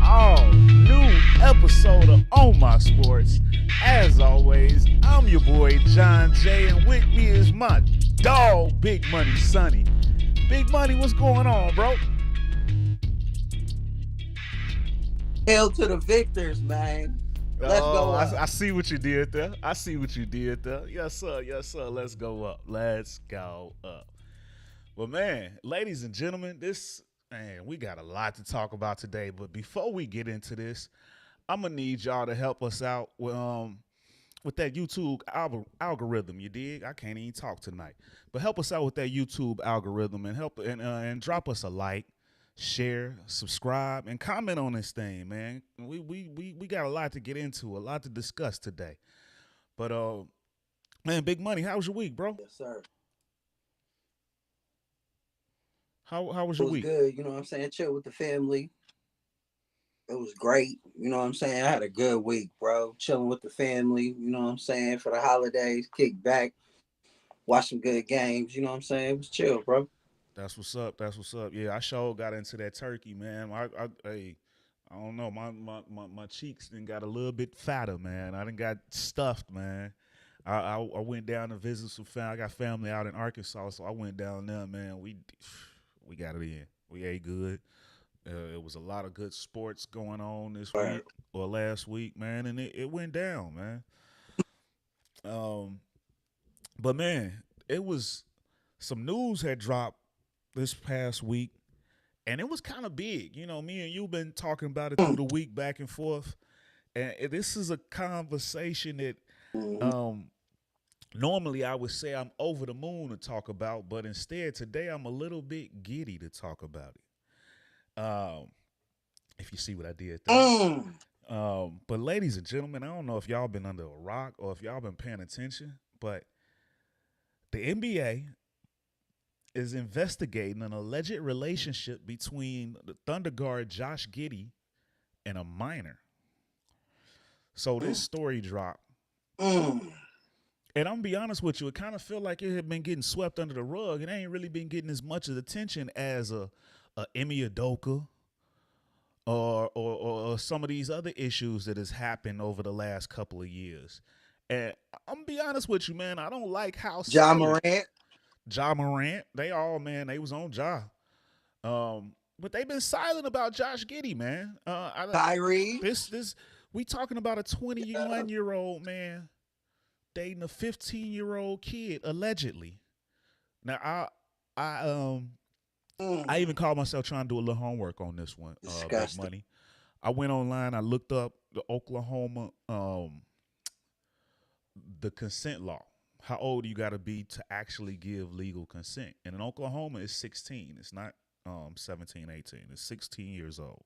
all new episode of On My Sports. As always, I'm your boy John J, and with me is my dog, Big Money Sonny. Big Money, what's going on, bro? Hail to the victors, man. Let's go up. I see what you did there. Yes, sir. Let's go up. Well, man, ladies and gentlemen, we got a lot to talk about today. But before we get into this, I'm gonna need y'all to help us out with that YouTube algorithm. You dig? I can't even talk tonight, but help us out with that YouTube algorithm and drop us a like, share, subscribe, and comment on this thing, man. We got a lot to get into, a lot to discuss today. But man, Big Money, how was your week, bro? Yes, sir. How was your week? It was good, you know what I'm saying? Chill with the family. It was great, you know what I'm saying? I had a good week, bro. Chilling with the family, you know what I'm saying? For the holidays, kick back, watch some good games, you know what I'm saying? It was chill, bro. That's what's up. Yeah, I sure got into that turkey, man. I don't know. My cheeks then got a little bit fatter, man. I done got stuffed, man. I went down to visit some family. I got family out in Arkansas, so I went down there, man. We got it in. We ate good. It was a lot of good sports going on this week or last week, man, and it went down, man. But man, it was some news had dropped this past week, and it was kind of big. You know, me and you been talking about it through the week back and forth, and this is a conversation that normally I would say I'm over the moon to talk about, but instead today I'm a little bit giddy to talk about it. If you see what I did there. But ladies and gentlemen, I don't know if y'all been under a rock or if y'all been paying attention, but the NBA is investigating an alleged relationship between the Thunder guard Josh Giddy and a minor. So this story dropped. And I'm gonna be honest with you, it kind of felt like it had been getting swept under the rug. It ain't really been getting as much of attention as a Ime Udoka or some of these other issues that has happened over the last couple of years. And I'm gonna be honest with you, man, I don't like how Ja Morant, they was on Ja. But they've been silent about Josh Giddy, man. Kyrie. We talking about a 21-year-old man dating a 15-year-old kid, allegedly. Now, I even called myself trying to do a little homework on this one. Big Money. I went online. I looked up the Oklahoma, the consent law. How old you got to be to actually give legal consent? And in Oklahoma, it's 16. It's not 17, 18. It's 16 years old.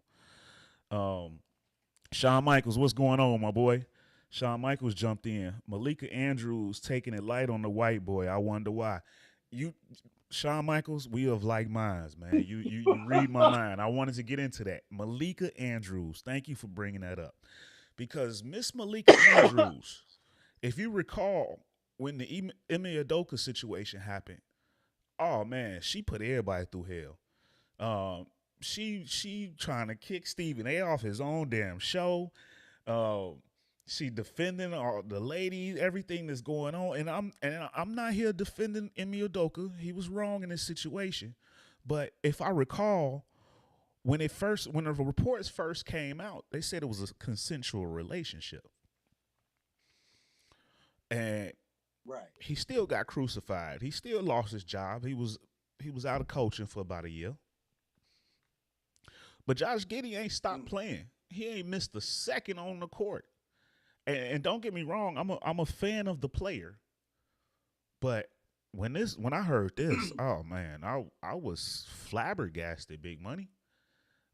Shawn Michaels, what's going on, my boy? Shawn Michaels jumped in. Malika Andrews taking it light on the white boy. I wonder why. Shawn Michaels, we of like minds, man. You read my mind. I wanted to get into that. Malika Andrews, thank you for bringing that up. Because Miss Malika Andrews, if you recall, when the Ime Udoka situation happened, oh, man, she put everybody through hell. She trying to kick Stephen A off his own damn show. She defending all the ladies, everything that's going on, and I'm not here defending Ime Udoka. He was wrong in this situation, but if I recall, when the reports first came out, they said it was a consensual relationship, and he still got crucified. He still lost his job. He was out of coaching for about a year, but Josh Giddy ain't stopped playing. He ain't missed a second on the court. And don't get me wrong, I'm a fan of the player, but when I heard this, oh man, I was flabbergasted, Big Money.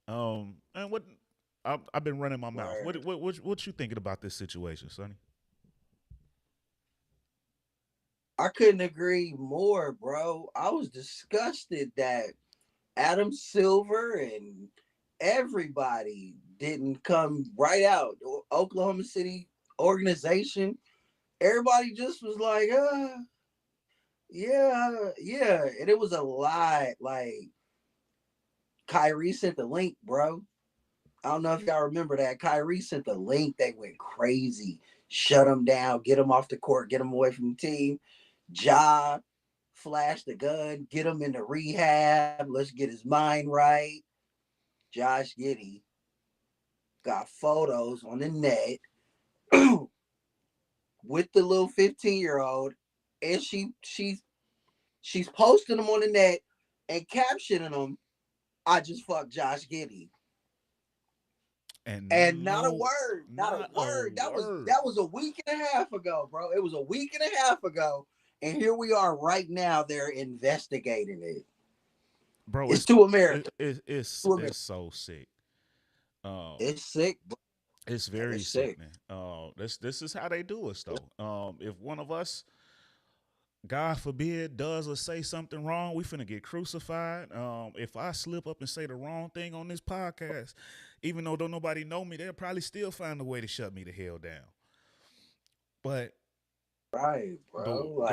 And what I've been running my mouth. What you thinking about this situation, Sonny? I couldn't agree more, bro. I was disgusted that Adam Silver and everybody didn't come right out. Oklahoma City organization, everybody just was like, yeah. And it was a lot. Like, Kyrie sent the link, bro. I don't know if y'all remember that. Kyrie sent the link. They went crazy. Shut him down. Get him off the court. Get him away from the team. Ja flash the gun. Get him into rehab. Let's get his mind right. Josh Giddy got photos on the net with the little 15-year-old, and she's posting them on the net and captioning them. I just fucked Josh Giddy. And not a word. That was a week and a half ago, bro. It was a week and a half ago. And here we are right now. They're investigating it. Bro, it's to America. It's so sick. It's sick, bro. It's very sickening. This is how they do us, though. If one of us, God forbid, does or say something wrong, we finna get crucified. If I slip up and say the wrong thing on this podcast, even though don't nobody know me, they'll probably still find a way to shut me the hell down. But right, bro,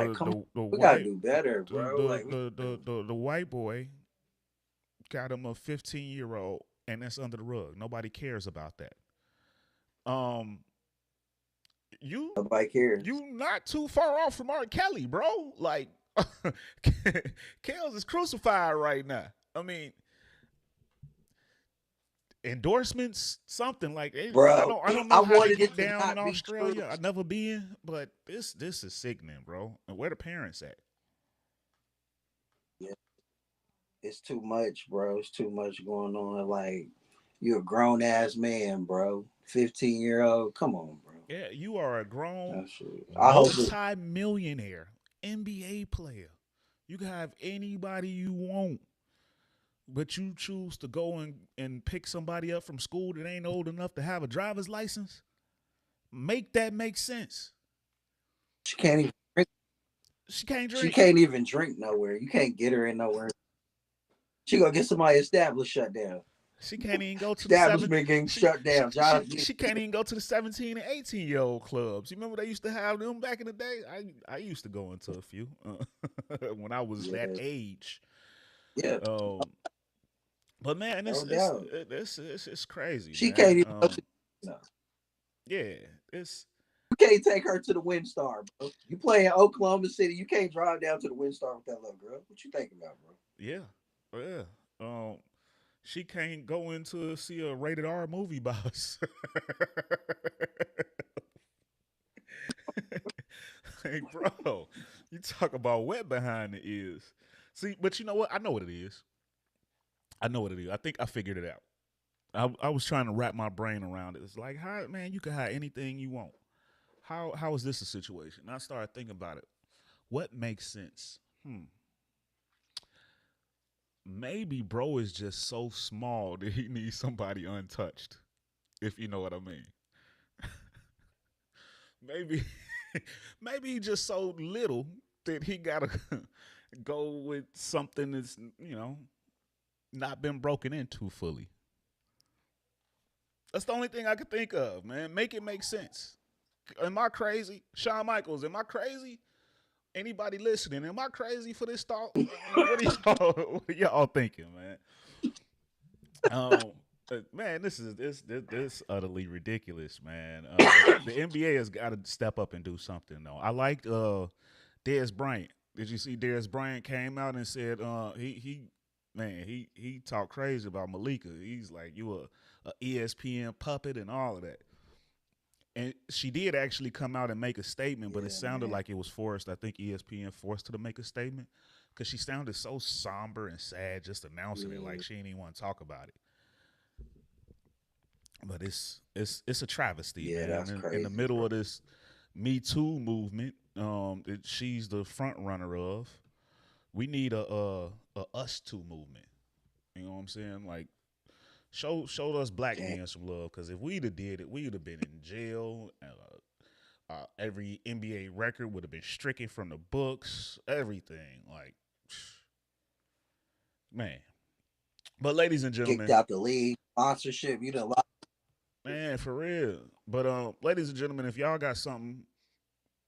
we gotta do better, bro. The white boy got him a 15-year-old, and that's under the rug. Nobody cares about that. Nobody cares. You not too far off from R. Kelly, bro. Like, Kels is crucified right now. I mean, endorsements, something like, bro. I don't know how to get down in Australia. I've never been, but this is sickening, bro. And where the parents at? Yeah, it's too much, bro. It's too much going on. Like, you're a grown ass man, bro. 15-year-old. Come on, bro. Yeah, you are a grown, multi-millionaire NBA player. You can have anybody you want, but you choose to go and pick somebody up from school that ain't old enough to have a driver's license. Make that make sense. She can't even drink. She can't drink. She can't even drink nowhere. You can't get her in nowhere. She gonna get somebody established shut down. She can't even go to establishment getting shut down. She can't even go to the 17 and 18-year-old clubs. You remember they used to have them back in the day? I used to go into a few when I was that age. Yeah. But man, it's crazy. She man. Can't even. No. Yeah, it's. You can't take her to the WinStar, bro. You play in Oklahoma City. You can't drive down to the WinStar with that little girl. What you thinking about, bro? Yeah. She can't go in to see a rated R movie by herself. Hey, bro, you talk about wet behind the ears. See, but you know what? I know what it is. I think I figured it out. I was trying to wrap my brain around it. It's like, how, man, you can have anything you want. How is this a situation? And I started thinking about it. What makes sense? Maybe bro is just so small that he needs somebody untouched, if you know what I mean. maybe he just so little that he gotta go with something that's, not been broken into fully. That's the only thing I could think of, man. Make it make sense. Am I crazy? Shawn Michaels, am I crazy? Anybody listening, am I crazy for this thought? What are y'all thinking, man? Man, this is utterly ridiculous, man. The NBA has got to step up and do something, though. I liked Dez Bryant. Did you see Dez Bryant came out and said he talked crazy about Malika. He's like, you a ESPN puppet and all of that. And she did actually come out and make a statement, but it sounded like it was forced. I think ESPN forced her to make a statement because she sounded so somber and sad just announcing it, like she didn't even want to talk about it. But it's a travesty, man. That's crazy, in the middle of this Me Too movement, she's the front runner of. We need a Us Too movement. You know what I'm saying? Like, Show us black men some love, because if we'd have did it, we'd have been in jail. Every NBA record would have been stricken from the books. Everything, like, man. But ladies and gentlemen, kicked out the league, sponsorship. You know, man, for real. But ladies and gentlemen, if y'all got something,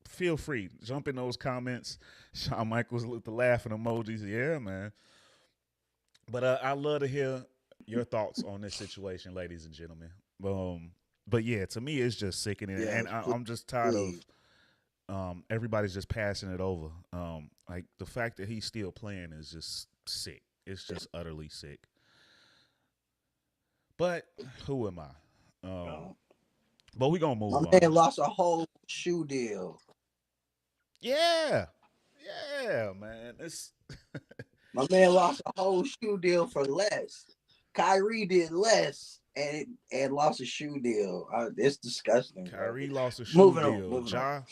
feel free, jump in those comments. Shawn Michaels with the laughing emojis. Yeah, man. But I love to hear Your thoughts on this situation, ladies and gentlemen. But yeah, to me, it's just sickening, Yes, and I'm just tired of please. everybody's just passing it over. Like the fact that he's still playing is just sick. It's just utterly sick. But who am I? Uh, But we gonna my move man on. lost a whole shoe deal. Yeah, yeah, man. It's My man lost a whole shoe deal for less. Kyrie did less and lost a shoe deal. It's disgusting, bro. Kyrie lost a shoe Moving on, deal. moving on.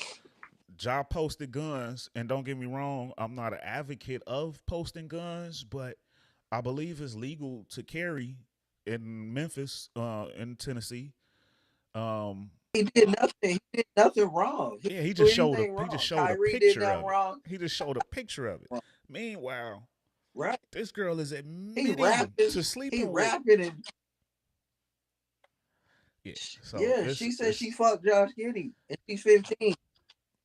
Ja posted guns, and don't get me wrong, I'm not an advocate of posting guns, but I believe it's legal to carry in Memphis, in Tennessee. Um, He did nothing. He did nothing wrong. He yeah, he didn't just do showed a anything he just wrong. showed a Kyrie did picture nothing of it. wrong. He just showed a picture of it. Meanwhile, Right? this girl is He admitting rapping. to He sleeping with. rapping and Yeah, so yeah. it's She said she it's fucked Josh Giddy and she's 15.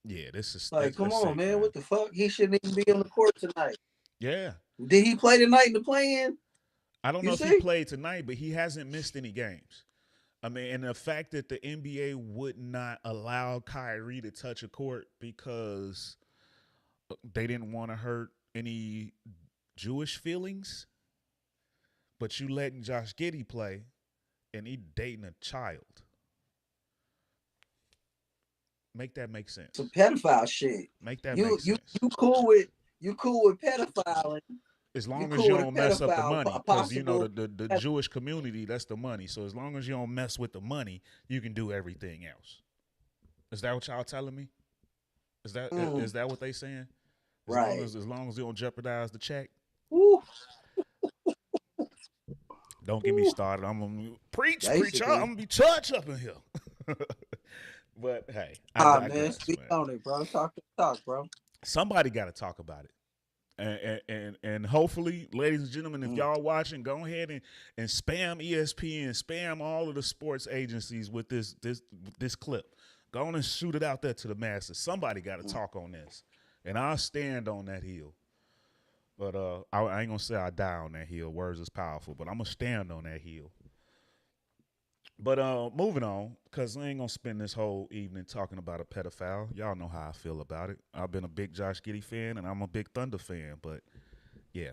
yeah, this is Like, come that's on, sick, man. man. What the fuck? He shouldn't even be on the court tonight. Yeah, Did he play tonight in the play-in? I don't You know if he see? played tonight, but he hasn't missed any games. I mean, and the fact that the NBA would not allow Kyrie to touch a court because they didn't want to hurt any Jewish feelings, but you letting Josh Giddy play and he dating a child. Make that make Some sense. pedophile shit. Make that You make you sense. you cool with pedophiling. As You long as cool you with a don't mess up the pedophile, a money, because you know possible. the Jewish community, that's the money. So as long as you don't mess with the money, you can do everything else. Is that what y'all telling me? Is that what they saying? Right. As long as you don't jeopardize the check. Woo, Don't get me woo. started. I'm gonna preach, preacher. I'm Basically. gonna be church up in here. But hey, I Ah, man, digress, speak man. on it, bro. Talk, bro. Somebody got to talk about it. And hopefully, ladies and gentlemen, if Mm. y'all watching, go ahead and spam ESPN, spam all of the sports agencies with this clip. Go on and shoot it out there to the masses. Somebody got to talk on this, and I'll stand on that hill. But I ain't gonna say I die on that hill. Words is powerful, but I'm gonna stand on that hill. But moving on, because I ain't gonna spend this whole evening talking about a pedophile. Y'all know how I feel about it. I've been a big Josh Giddey fan, and I'm a big Thunder fan. But yeah,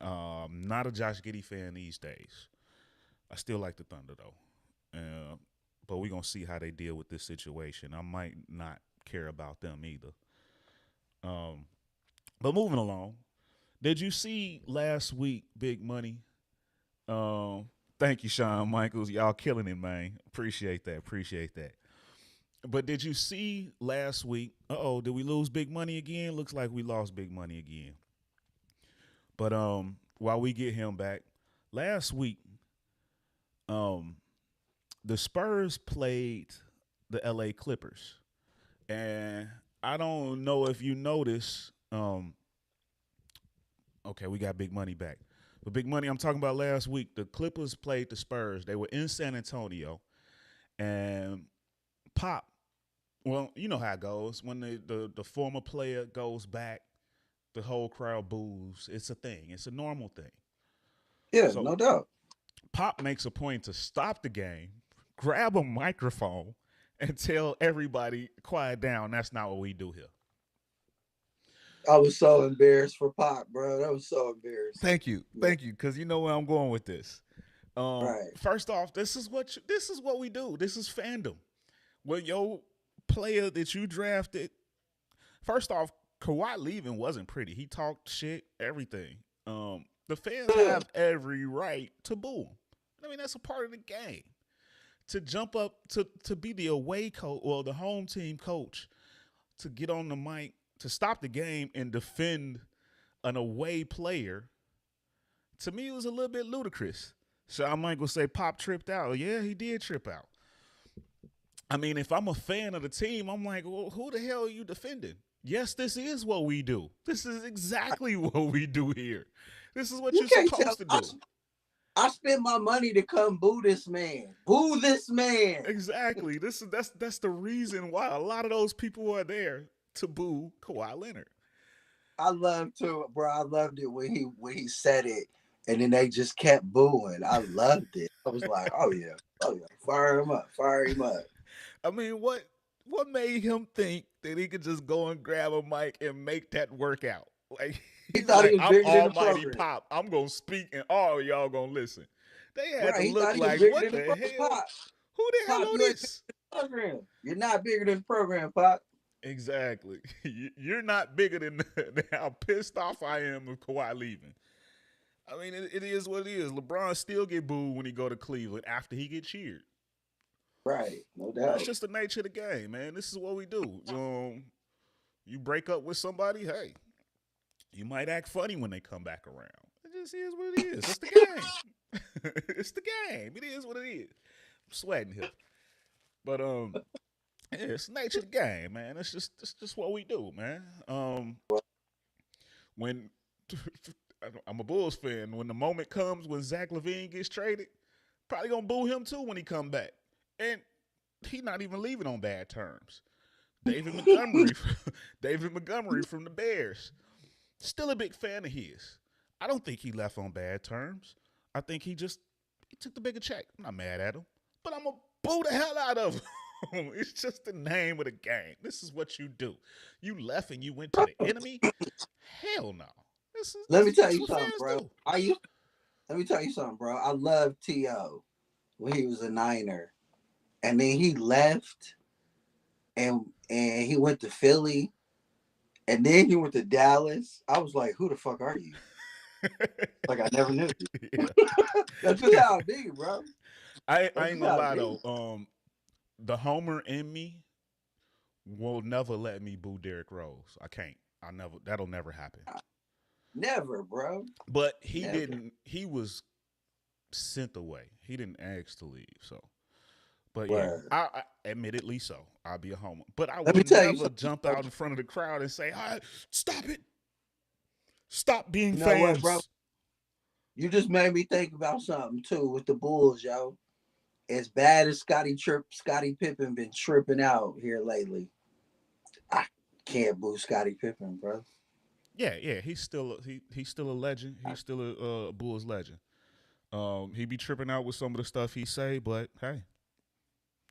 not a Josh Giddey fan these days. I still like the Thunder though. But we're gonna see how they deal with this situation. I might not care about them either. Um, but moving along, did you see last week Big Money? Thank you, Shawn Michaels. Y'all killing it, man. Appreciate that. Appreciate that. But did you see last week? Did we lose Big Money again? Looks like we lost Big Money again. But while we get him back, last week, um, the Spurs played the LA Clippers. And I don't know if you noticed, okay, we got Big Money back. But Big Money, I'm talking about last week. The Clippers played the Spurs. They were in San Antonio. And Pop, well, you know how it goes. When the former player goes back, the whole crowd boos. It's a thing. It's a normal thing. Yeah, So no doubt. Pop makes a point to stop the game, grab a microphone, and tell everybody, quiet down. That's not what we do here. I was so embarrassed for Pop, bro. That was so embarrassing. Thank you. Yeah. Thank you. Because you know where I'm going with this. Right. First off, this is what we do. This is fandom. When your player that you drafted, first off, Kawhi leaving wasn't pretty. He talked shit, everything. The fans have every right to boo him. I mean, that's a part of the game. To jump up to be the away coach or the home team coach, to get on the mic, to stop the game and defend an away player, to me it was a little bit ludicrous. So I might go say Pop tripped out. Yeah, he did trip out. I mean, if I'm a fan of the team, I'm like, well, who the hell are you defending? Yes, this is what we do. This is exactly what we do here. This is what You you're can't tell. supposed to do. I spent my money to come boo this man. Boo this man. Exactly. That's the reason why a lot of those people are there to boo Kawhi Leonard. I loved to, bro. I loved it when he said it, and then they just kept booing. I loved it. I was like, oh yeah, fire him up, fire him up. I mean, what made him think that he could just go and grab a mic and make that work out? Like He he's thought he like, was I'm bigger than the Almighty program. Pop. I'm gonna speak and all y'all gonna listen. They had Right, to he look thought he was like, bigger what than the the program. hell? Pop, Who the hell Pop, are you ain't this? bigger than the program. You're not bigger than the program, Pop. Exactly. You're not bigger than how pissed off I am of Kawhi leaving. I mean, it is what it is. LeBron still get booed when he go to Cleveland after he get cheered. Right, no That's doubt. just the nature of the game, man. This is what we do. You break up with somebody, hey, you might act funny when they come back around. It just is what it is. It's the game. It's the game. It is what it is. I'm sweating here. But yeah, it's the nature of the game, man. It's just what we do, man. When I'm a Bulls fan, when the moment comes when Zach LaVine gets traded, probably gonna boo him too when he come back. And he not even leaving on bad terms. David Montgomery, David Montgomery from the Bears, still a big fan of his. I don't think he left on bad terms. I think he took the bigger check. I'm not mad at him, but I'm gonna boo the hell out of him. It's just the name of the game. This is what you do. You left and you went to the enemy. Hell no. Let me tell you what something, fans bro. do. Let me tell you something, bro. I love T.O. when he was a Niner, and then he left, and he went to Philly, and then he went to Dallas. I was like, who the fuck are you? Like I never knew. Yeah. That's just how it be, bro. I ain't gonna lie though. The Homer in me will never let me boo Derrick Rose. I can't. That'll never happen. Never, bro. But he Never. didn't. He was sent away. He didn't ask to leave. So, but Word. yeah, I admittedly so. I'll be a homer. But I Let me would tell you never something, jump bro. out in front of the crowd and say, "Stop it! Stop being You know fans." what, bro? You just made me think about something too with the Bulls, yo. As bad as Scottie Pippen been tripping out here lately, I can't boo Scottie Pippen, bro. Yeah. He's still he's still a legend. He's still a Bulls legend. He be tripping out with some of the stuff he say, but hey,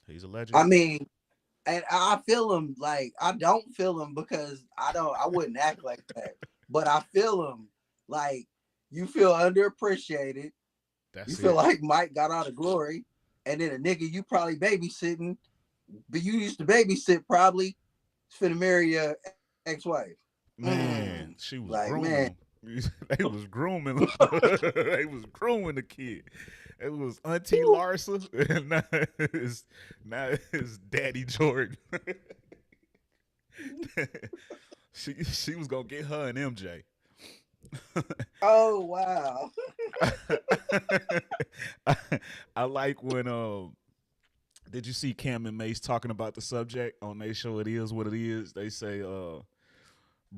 he's a legend. I mean, and I feel him. Like I don't feel him because I wouldn't act like that, but I feel him. Like you feel underappreciated. You That's feel it. like Mike got all the glory, and then a nigga you probably babysitting, but you used to babysit probably, finna marry your ex-wife. Man, she was Like grooming man, him. They was grooming him. They was grooming the kid. It was Auntie Larsa, and now it's Daddy Jordan. she was gonna get her an MJ. oh wow. I like when did you see Cam and Mace talking about the subject on their show? It is what it is. They say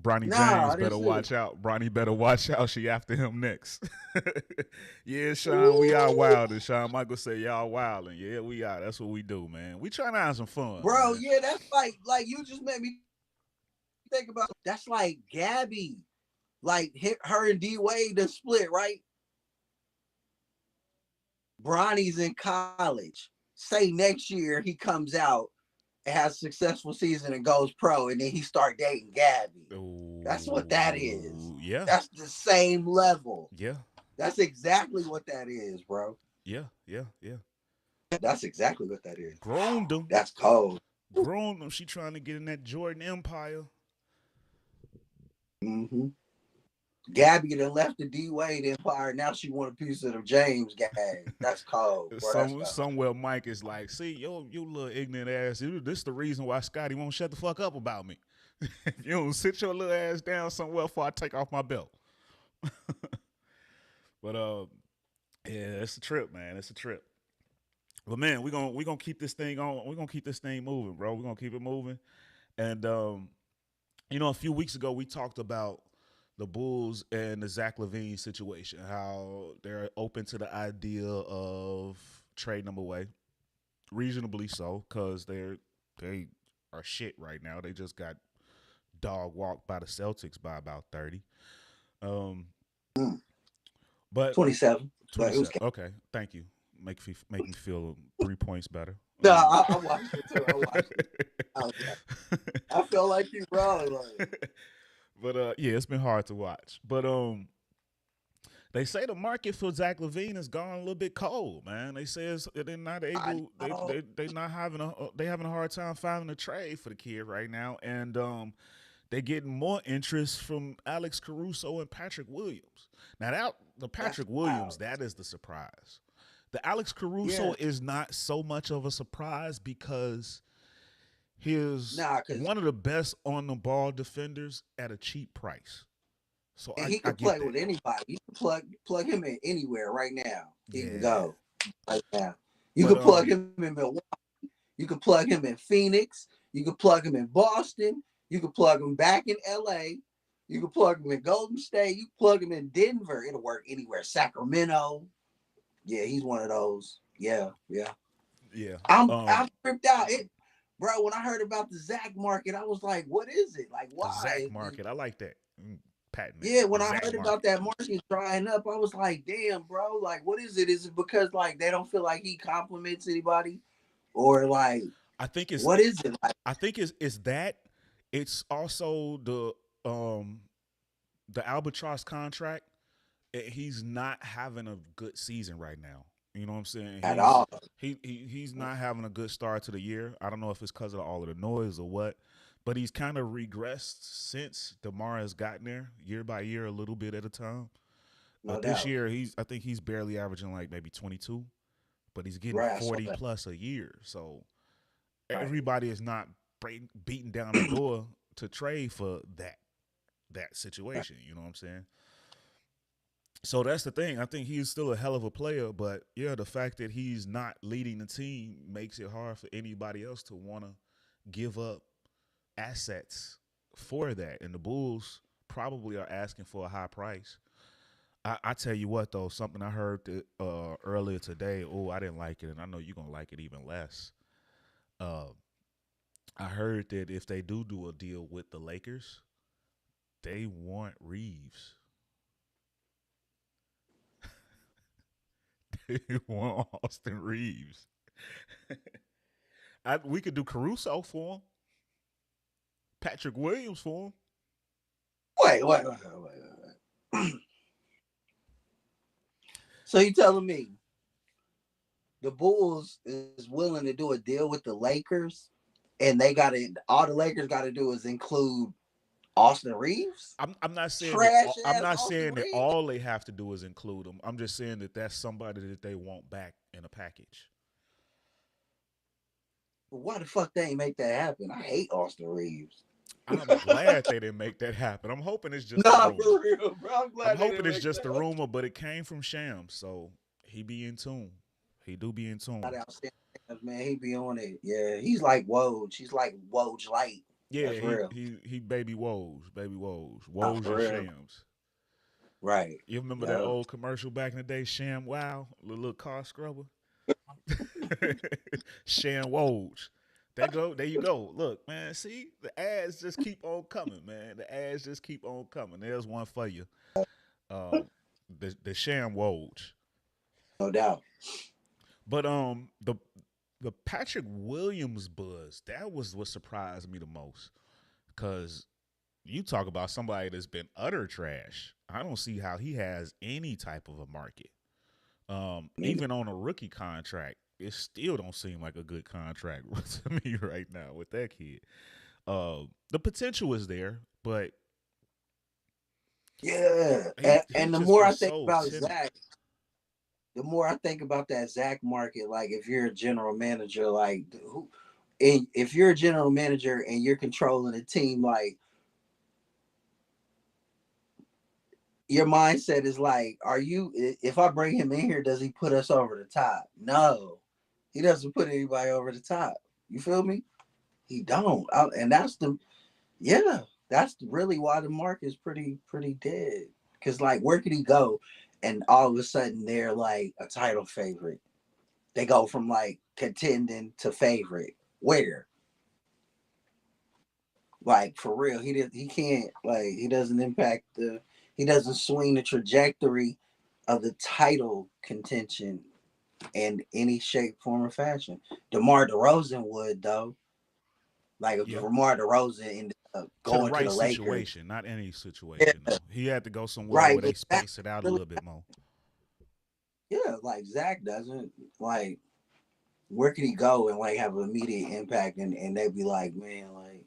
Bronny James better watch out. Bronny better watch out. She after him next. Yeah, Sean, we are wild. And Sean Michael say y'all wilding. Yeah, we are. That's what we do, man. We trying to have some fun, Bro, man. yeah, that's like you just made me think about. That's like Gabby, like her and D Wade the split, right? Bronny's in college. Say next year he comes out and has a successful season and goes pro, and then he start dating Gabby. Ooh, That's what that is. yeah. That's the same level. Yeah. That's exactly what that is, bro. Yeah. That's exactly what that is. Groomed them. That's cold. Groomed them. She trying to get in that Jordan empire. Mm-hmm. Gabby done left the D Wade empire. Now she want a piece of the James gang. That's cold. Bro. Somewhere Mike is like, see, you little ignorant ass. This the reason why Scotty won't shut the fuck up about me. If you don't sit your little ass down somewhere before I take off my belt. But yeah, it's a trip, man. It's a trip. But man, we gonna keep this thing on. We're gonna keep this thing moving, bro. We're gonna keep it moving. And a few weeks ago we talked about the Bulls and the Zach LaVine situation, how they're open to the idea of trading them away, reasonably so, because they are shit right now. They just got dog walked by the Celtics by about 30. But 27. But it was 27. Okay, thank you. Make me feel 3 points better. no, I watched it too. I watched it. I felt like you wrong. Like, But yeah, it's been hard to watch. But they say the market for Zach LaVine has gone a little bit cold, man. They say they're not able. They not having they having a hard time finding a trade for the kid right now, and they're getting more interest from Alex Caruso and Patrick Williams. Now the Patrick Williams, that is the surprise. The Alex Caruso is not so much of a surprise because he's one of the best on the ball defenders at a cheap price. So he can play with anybody. You can plug him in anywhere right now. He can go right now. You can plug him in Milwaukee. You can plug him in Phoenix. You can plug him in Boston. You can plug him back in LA. You can plug him in Golden State. You can plug him in Denver. It'll work anywhere. Sacramento. Yeah, he's one of those. Yeah. I'm tripped out. Bro, when I heard about the Zach market, I was like, what is it? Like, why? The Zach market. I like that. Patent. Yeah, when I heard about that market drying up, I was like, damn, bro, like, what is it? Is it because, like, they don't feel like he compliments anybody? Or, like, I think it's what is it? Like, I think it's that. It's also the Albatross contract. He's not having a good season right now. You know what I'm saying? At all. He's not having a good start to the year. I don't know if it's because of all of the noise or what, but he's kind of regressed since DeMar has gotten there, year by year, a little bit at a time. This year, I think he's barely averaging like maybe 22, but he's getting 40 plus a year. So everybody is not beating down the door to trade for that situation. You know what I'm saying? So that's the thing. I think he's still a hell of a player, but yeah, the fact that he's not leading the team makes it hard for anybody else to want to give up assets for that. And the Bulls probably are asking for a high price. I tell you what, though, something I heard earlier today, I didn't like it, and I know you're going to like it even less. I heard that if they do a deal with the Lakers, they want Reeves. They want Austin Reeves. We could do Caruso for him. Patrick Williams for him. Wait. So you telling me the Bulls is willing to do a deal with the Lakers, and all the Lakers got to do is include Austin Reeves? I'm not saying that all they have to do is include him. I'm just saying that that's somebody that they want back in a package. But why the fuck they ain't make that happen? I hate Austin Reeves. I'm glad they didn't make that happen. I'm hoping it's just for real, bro. I'm hoping it's just a rumor, but it came from Shams, so he be in tune. He do be in tune. Man, he be on it. Yeah, he's like Woj. He's like Woj light. Yeah, he baby Woj, Woj and Shams. Right. You remember that old commercial back in the day, Sham Wow, the little car scrubber? Sham Woj. There you go. Look, man, see? The ads just keep on coming, man. The ads just keep on coming. There's one for you. The Sham Woj. No doubt. But the Patrick Williams buzz, that was what surprised me the most. Because you talk about somebody that's been utter trash. I don't see how he has any type of a market. Even on a rookie contract, it still don't seem like a good contract to me right now with that kid. The potential is there, but yeah. And the more I think about Zach, the more I think about that Zach market, like if you're a general manager, like if you're a general manager and you're controlling a team, like your mindset is like, if I bring him in here, does he put us over the top? No, he doesn't put anybody over the top. You feel me? He don't. And that's really why the market is pretty dead. Because like, where could he go? And all of a sudden they're like a title favorite. They go from like contending to favorite. Where? Like for real, he can't, like, he doesn't swing the trajectory of the title contention in any shape, form, or fashion. DeMar DeRozan would, though. Like if Yeah. DeMar DeRozan ended up To the going to right the Lakers. situation, not any situation, Yeah, though. He had to go somewhere right. where they space it out a Really, little bit more. yeah, like Zach doesn't. Like, where can he go and like have an immediate impact? And they'd be like, man, like,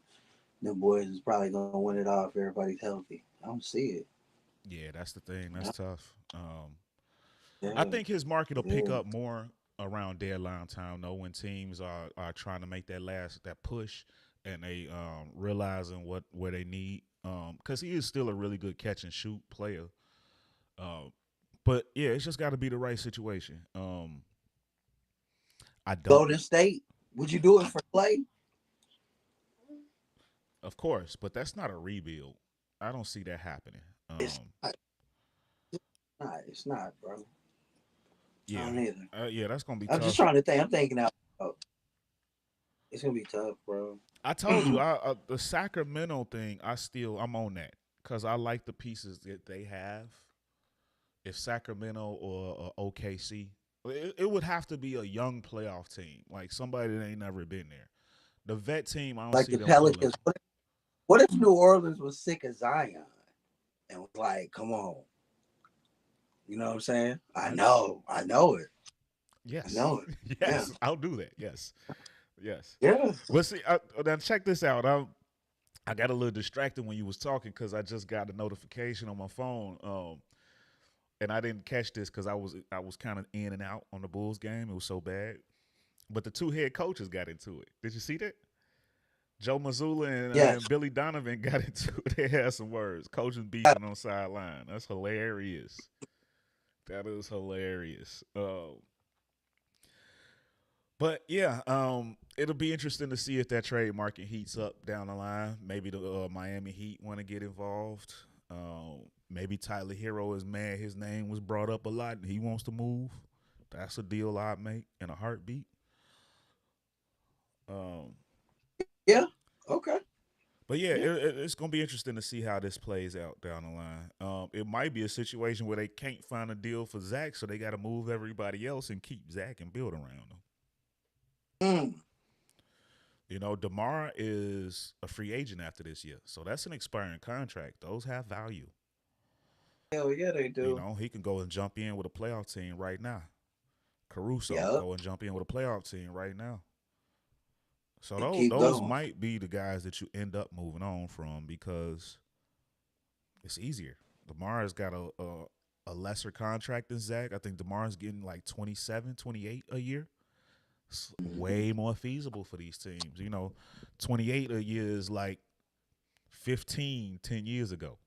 them boys is probably gonna win it all if everybody's healthy. I don't see it. Yeah, that's the thing. That's tough. I Yeah, think his market will pick yeah. up more around deadline time, though, when teams are trying to make that push and they realizing where they need. Because he is still a really good catch and shoot player. But yeah, it's just got to be the right situation. I don't, Golden State, would you do it for Clay? of course, but that's not a rebuild. I don't see that happening. It's not. It's not, bro. I Yeah, don't either. yeah, that's gonna be I'm just tough. trying to think. I'm thinking out. Oh, it's gonna be tough, bro. I told you, the Sacramento thing. I'm on that because I like the pieces that they have. If Sacramento or OKC, it would have to be a young playoff team, like somebody that ain't never been there. The vet team, I don't Like see the them pulling. Pelicans. What if New Orleans was sick of Zion and was like, "Come on," you know what I'm saying? I know it. I Yes, know it. Yeah, yes, I'll do that. Yes, yes. yeah. Well, see, now check this out. I got a little distracted when you was talking because I just got a notification on my phone. And I didn't catch this because I was kind of in and out on the Bulls game. It was so bad. But the two head coaches got into it. Did you see that? Joe Mazzulla and Yes. Billy Donovan got into it. They had some words. Coaching beefing on the sideline. That's hilarious. That is hilarious. But yeah, it'll be interesting to see if that trade market heats up down the line. Maybe the Miami Heat want to get involved. Maybe Tyler Hero is mad his name was brought up a lot and he wants to move. That's a deal I'd make in a heartbeat. Um, Yeah. Okay. but yeah, Yeah. it's going to be interesting to see how this plays out down the line. It might be a situation where they can't find a deal for Zach, so they got to move everybody else and keep Zach and build around him. Mm. You know, DeMar is a free agent after this year, so that's an expiring contract. Those have value. Hell yeah, they You do. know, he can go and jump in with a playoff team right now. Caruso Yep. go and jump in with a playoff team right now. So And those keep those going. might be the guys that you end up moving on from because it's easier. DeMar's got a lesser contract than Zach. I think DeMar's getting like 27, 28 a year. It's Mm-hmm. way more feasible for these teams. You know, 28 a year is like 10 years ago.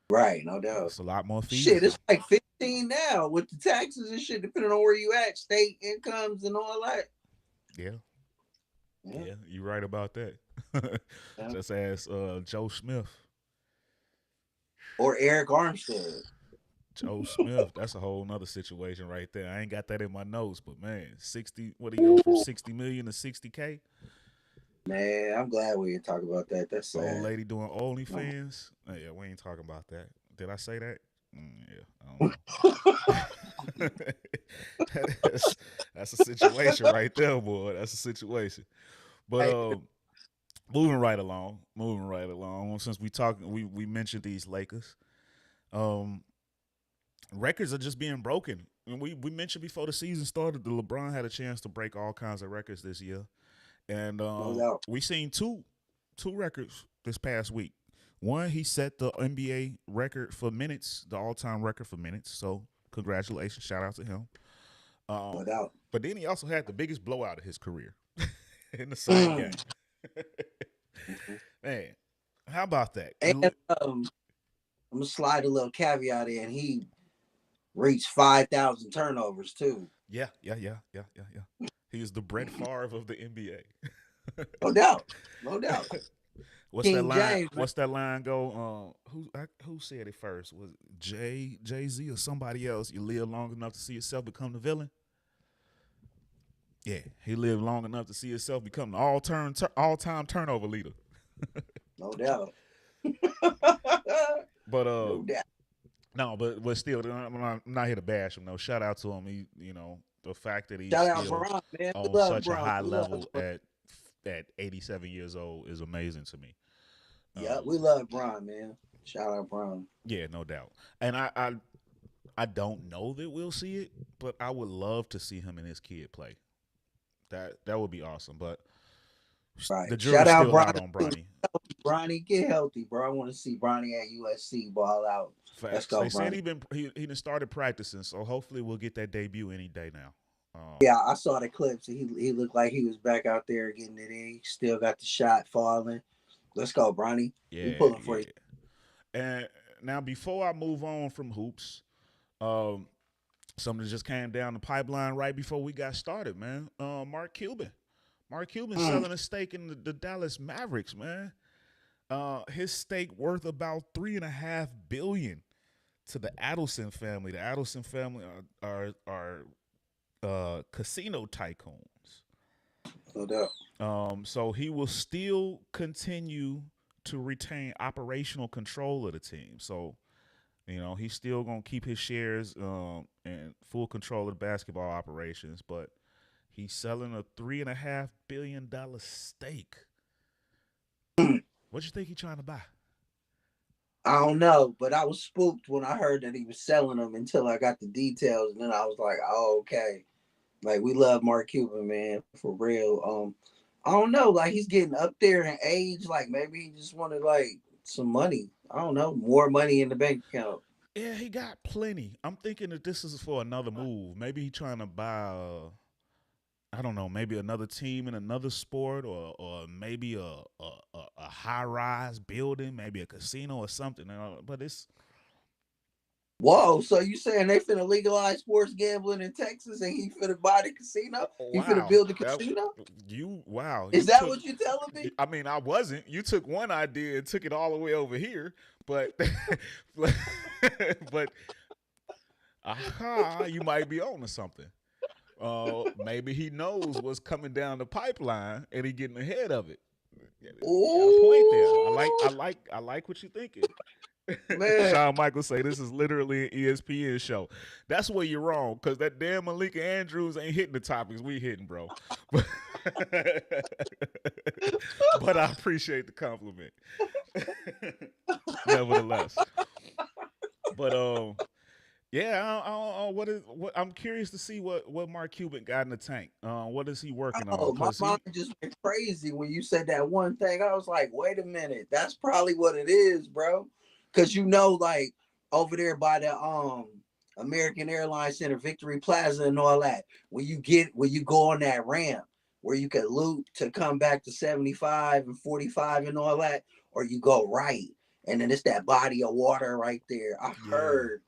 Right, no doubt. It's a lot more Shit, it's feasible. like 15 now with the taxes and shit, depending on where you at, state incomes and all that. Yeah. Yeah. Yeah, you're right about that. Yeah. Just ask Joe Smith. Or Eric Armstead. Joe Smith, that's a whole nother situation right there. I ain't got that in my notes, but man, 60, what do you go from 60 million to 60K? Man, I'm glad we didn't talk about that. That's Old sad. lady doing Oh. OnlyFans. Oh, yeah, we ain't talking about that. Did I say that? Yeah, I don't know. that's a situation right there, boy. That's a situation. But moving right along, moving right along. Since we mentioned these Lakers. Um, records are just being broken. And we mentioned before the season started that LeBron had a chance to break all kinds of records this year, and No doubt. we seen two records this past week. One, he set the NBA record for minutes, the all-time record for minutes. So congratulations, shout out to him. No doubt. But then he also had the biggest blowout of his career in the same Mm. game. Man, how about that? And I'm gonna slide a little caveat in. He reached 5,000 turnovers too. Yeah. He is the Brett Favre of the NBA. No doubt. No doubt. What's that King line? James, man. What's that line go? Who said it first? Was it Jay Z or somebody else? You live long enough to see yourself become the villain. Yeah, he lived long enough to see himself become the all-time turnover leader. No doubt. But No doubt. No, but still, I'm not here to bash him. No, shout out to him. The fact that he's Shout out still Bron, man. We on love such a Bron. high We love level Bron. at 87 years old is amazing to me. Yeah, Um, we love Bron, man. Shout out Bron. yeah, no doubt. And I don't know that we'll see it, but I would love to see him and his kid play. That would be awesome. But the Right. Shout jury's out still Bron out on too. Bronny. Bronny, get healthy, bro. I want to see Bronny at USC ball out. Let's Facts. go, They said Bronny. he done started practicing, so hopefully we'll get that debut any day now. Yeah, I saw the clips. He looked like he was back out there getting it in. He still got the shot falling. Let's go, Bronny. We Yeah, pulling for yeah. you. And now before I move on from hoops, um, something just came down the pipeline right before we got started, man. Mark Cuban. Mark Cuban selling a stake in the Dallas Mavericks, man. His stake worth about $3.5 billion to the Adelson family. The Adelson family are casino tycoons. No doubt. So he will still continue to retain operational control of the team. So, he's still gonna keep his shares and full control of the basketball operations, but he's selling a $3.5 billion stake. What you think he's trying to buy? I don't know, but I was spooked when I heard that he was selling them until I got the details, and then I was like, "Oh, okay." Like we love Mark Cuban, man, for real. I don't know, like he's getting up there in age. Like maybe he just wanted like some money. I don't know, more money in the bank account. Yeah, he got plenty. I'm thinking that this is for another move. Maybe he's trying to buy I don't know, maybe another team in another sport, or maybe a high rise building, maybe a casino or something. But it's Whoa, so you saying they finna legalize sports gambling in Texas and he finna buy the casino? He finna wow. build the casino? You Is that took. what you telling me? I mean, I wasn't. You took one idea and took it all the way over here, but but aha, you might be on to something. Maybe he knows what's coming down the pipeline and he getting ahead of it. You got a point there. Ooh, I like what you're thinking. man. Shawn Michaels say this is literally an ESPN show. That's where you're wrong, because that damn Malika Andrews ain't hitting the topics we hitting, bro. But, but I appreciate the compliment. Nevertheless. But yeah, I what I'm curious to see what Mark Cuban got in the tank. What is he working on? Oh, my Cause mind just went crazy when you said that one thing. I was like, wait a minute, that's probably what it is, bro. Cause like over there by the American Airlines Center, Victory Plaza and all that, when you go on that ramp where you could loop to come back to 75 and 45 and all that, or you go right. And then it's that body of water right there. I yeah, heard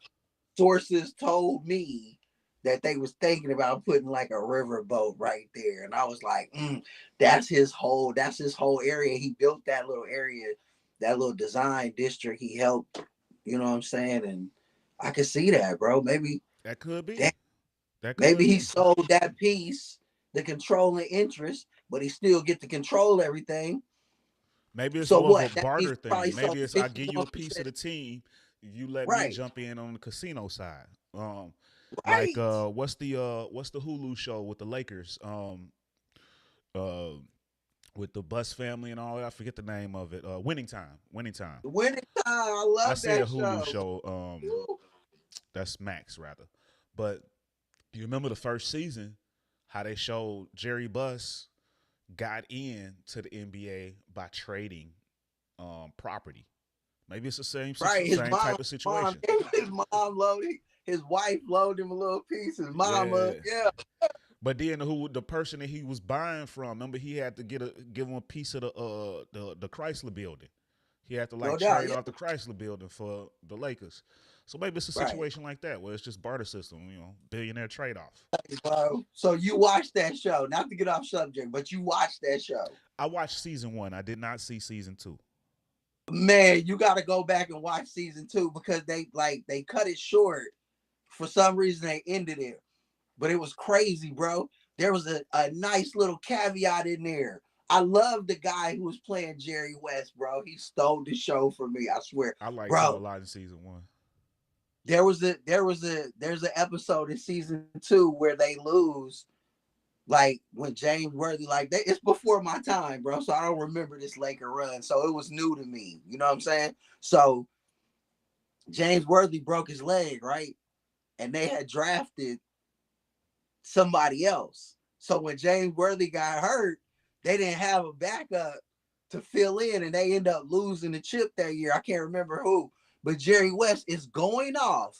sources told me that they was thinking about putting like a river boat right there, and I was like, that's his whole area. He built that little area, that little design district. He helped, you know what I'm saying? And I could see that, bro. Maybe that could be. that That maybe could he be. sold that piece, the controlling interest, but he still get to control everything. Maybe it's So more of a what? That means barter he probably thing. sold Maybe it's I give you a piece of 51%. the team, you let me Right, jump in on the casino side. Like right. what's the Hulu show with the Lakers? Uh, with the Bus family and all that. I forget the name of it. Winning Time. Winning Time. The winning time. I I love said that Hulu show. show. That's Max rather. But you remember the first season, how they showed Jerry Buss got in to the NBA by trading property. Maybe it's the Right. same type of Mom, situation. his mom loaded, his wife loaded him a little piece. His mama, Yeah. yeah, But then the person that he was buying from, remember he had to give him a piece of the Chrysler building. He had to like no doubt, trade yeah, off the Chrysler building for the Lakers. So maybe it's a right, situation like that where it's just barter system, billionaire trade off. bro. So you watched that show, not to get off subject, but you watched that show. I watched season 1. I did not see season 2. Man, you got to go back and watch season 2 because they cut it short for some reason. They ended it, but it was crazy, bro. There was a nice little caveat in there. I love the guy who was playing Jerry West, bro. He stole the show for me. I swear, I liked him a bro. lot in season 1. there's an episode in season 2 where they lose, like when James Worthy, like it's before my time, bro. So I don't remember this Laker run. So it was new to me. You know what I'm saying? So James Worthy broke his leg, right? And they had drafted somebody else. So when James Worthy got hurt, they didn't have a backup to fill in, and they end up losing the chip that year. I can't remember who, but Jerry West is going off,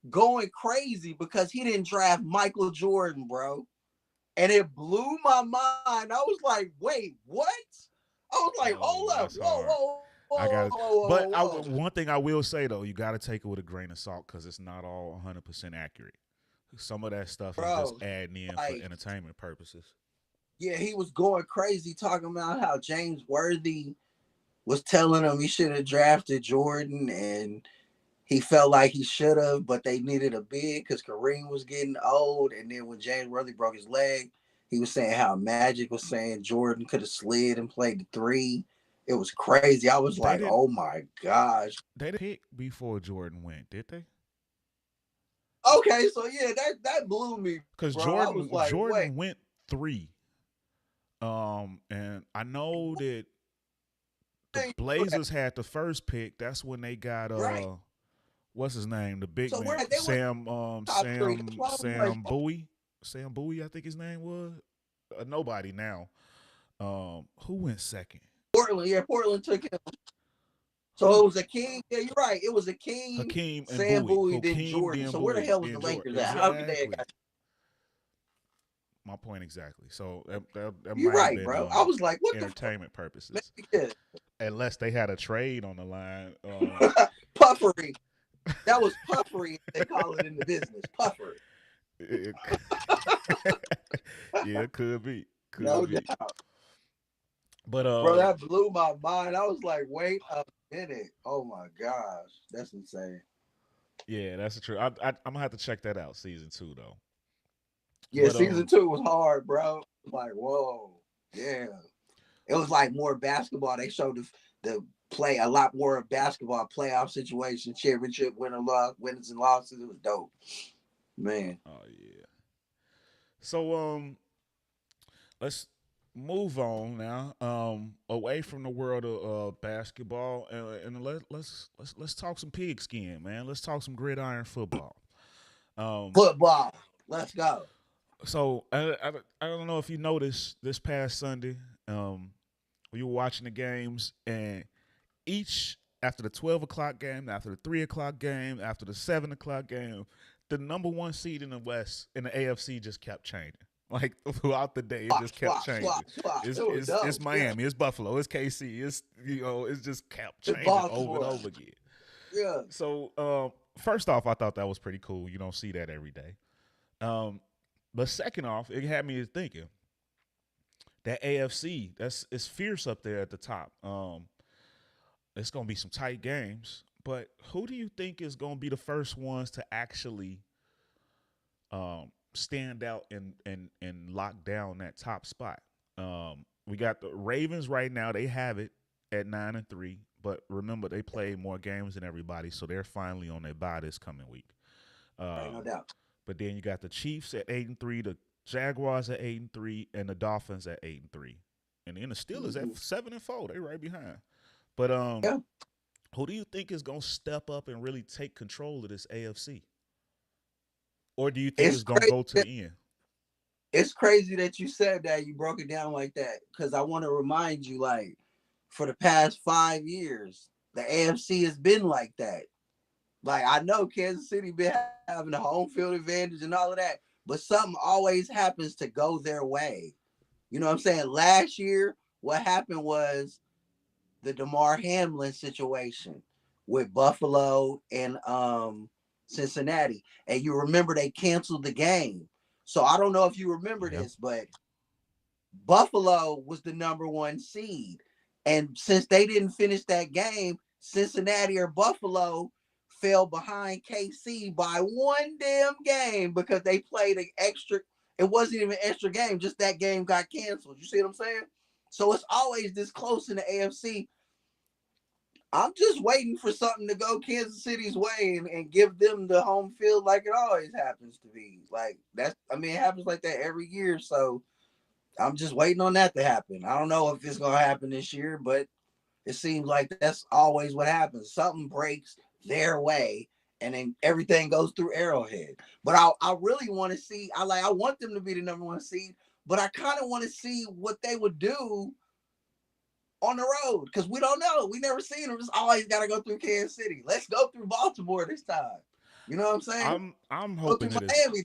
going crazy because he didn't draft Michael Jordan, bro. And it blew my mind. I was like, wait, what? I was like, Oh, hold up. that's Whoa, hard. whoa, I whoa, got whoa, it. whoa, But whoa, whoa. one thing I will say though, you got to take it with a grain of salt because it's not all 100% accurate. Some of that stuff is just Bro, adding in for like, entertainment purposes. yeah, he was going crazy talking about how James Worthy was telling him he should have drafted Jordan, and he felt like he should have, but they needed a big because Kareem was getting old. And then when James Worthy broke his leg, he was saying how Magic was saying Jordan could have slid and played the 3. It was crazy. I was They like, didn't oh my gosh. they didn't pick before Jordan went, did they? Okay, so yeah, that blew me, Because bro. I was like, wait, Jordan went 3. And I know that the Blazers had the first pick. That's when they got right. what's his name? The big So man, where they went top 3. That's why I was like, Sam Bowie. Sam Bowie, I think his name was. Nobody now. Who went second? Portland. Yeah, Portland took him. So it Who? was a King. Yeah, you're right. It was a King, Hakeem and Sam Bowie. Bowie, then Hakeem Jordan. then So where the Bowie. hell was the Then Jordan. Lakers at? How could they have Exactly. got? My point exactly. So that You're might have right, been bro. I was like, what the fuck? entertainment purposes. Unless they had a trade on the line. Puffery. That was puffery. They call it in the business. Puffery. It, yeah, it could be. No Could be. doubt. But Bro, that blew my mind. I was like, wait a minute. Oh my gosh. That's insane. yeah, that's the truth. I'm gonna have to check that out, season 2 though. Yeah, But season 2 was hard, bro. Like, whoa. Yeah. It was like more basketball. They showed the play a lot more of basketball playoff situation, championship winners and losses. It was dope. Man. oh yeah. So let's move on now. Away from the world of basketball and let's talk some pigskin, man. Let's talk some gridiron football. Um, Football. Let's go. so I don't know if you noticed this past Sunday, we were watching the games and each after the 12 o'clock game, after the 3 o'clock game, after the 7 o'clock game, the number one seed in the West in the AFC just kept changing. Like throughout the day, it Swap, just kept swap, changing. swap, swap. It's It was it's dope. it's Yeah. Miami, it's Buffalo, it's KC, it's just kept It's changing over and Baltimore. over again. Yeah. So first off, I thought that was pretty cool. You don't see that every day. Um, but second off, it had me thinking that AFC it's fierce up there at the top. It's gonna be some tight games, but who do you think is gonna be the first ones to actually stand out and lock down that top spot? We got the Ravens right now; they have it at 9-3, but remember they play more games than everybody, so they're finally on their bye this coming week. Right, no Um, doubt. but then you got the Chiefs at 8-3, the Jaguars at 8-3, and the Dolphins at 8-3, and then the Steelers Mm-hmm. at 7-4. They right behind. But Yeah. who do you think is going to step up and really take control of this AFC? Or do you think It's it's going to go to crazy. the end? It's crazy that you said that. You broke it down like that because I want to remind you, like, for the past 5 years, the AFC has been like that. Like, I know Kansas City been having the home field advantage and all of that, but something always happens to go their way. You know what I'm saying? Last year, what happened was the DeMar Hamlin situation with Buffalo and Cincinnati. And you remember they canceled the game. So I don't know if you remember Yeah. this, but Buffalo was the number 1 seed. And since they didn't finish that game, Cincinnati or Buffalo fell behind KC by one damn game because they played an extra. It wasn't even an extra game, just that game got canceled. You see what I'm saying? So it's always this close in the AFC. I'm just waiting for something to go Kansas City's way and give them the home field like it always happens to be. Like that's, I mean, it happens like that every year. So I'm just waiting on that to happen. I don't know if it's gonna happen this year, but it seems like that's always what happens. Something breaks their way, and then everything goes through Arrowhead. But I really want to see. I want them to be the number one seed, but I kind of want to see what they would do on the road because we don't know. We never seen them. Just always got to go through Kansas City. Let's go through Baltimore this time. You know what I'm saying? I'm Go through hoping it is. Miami.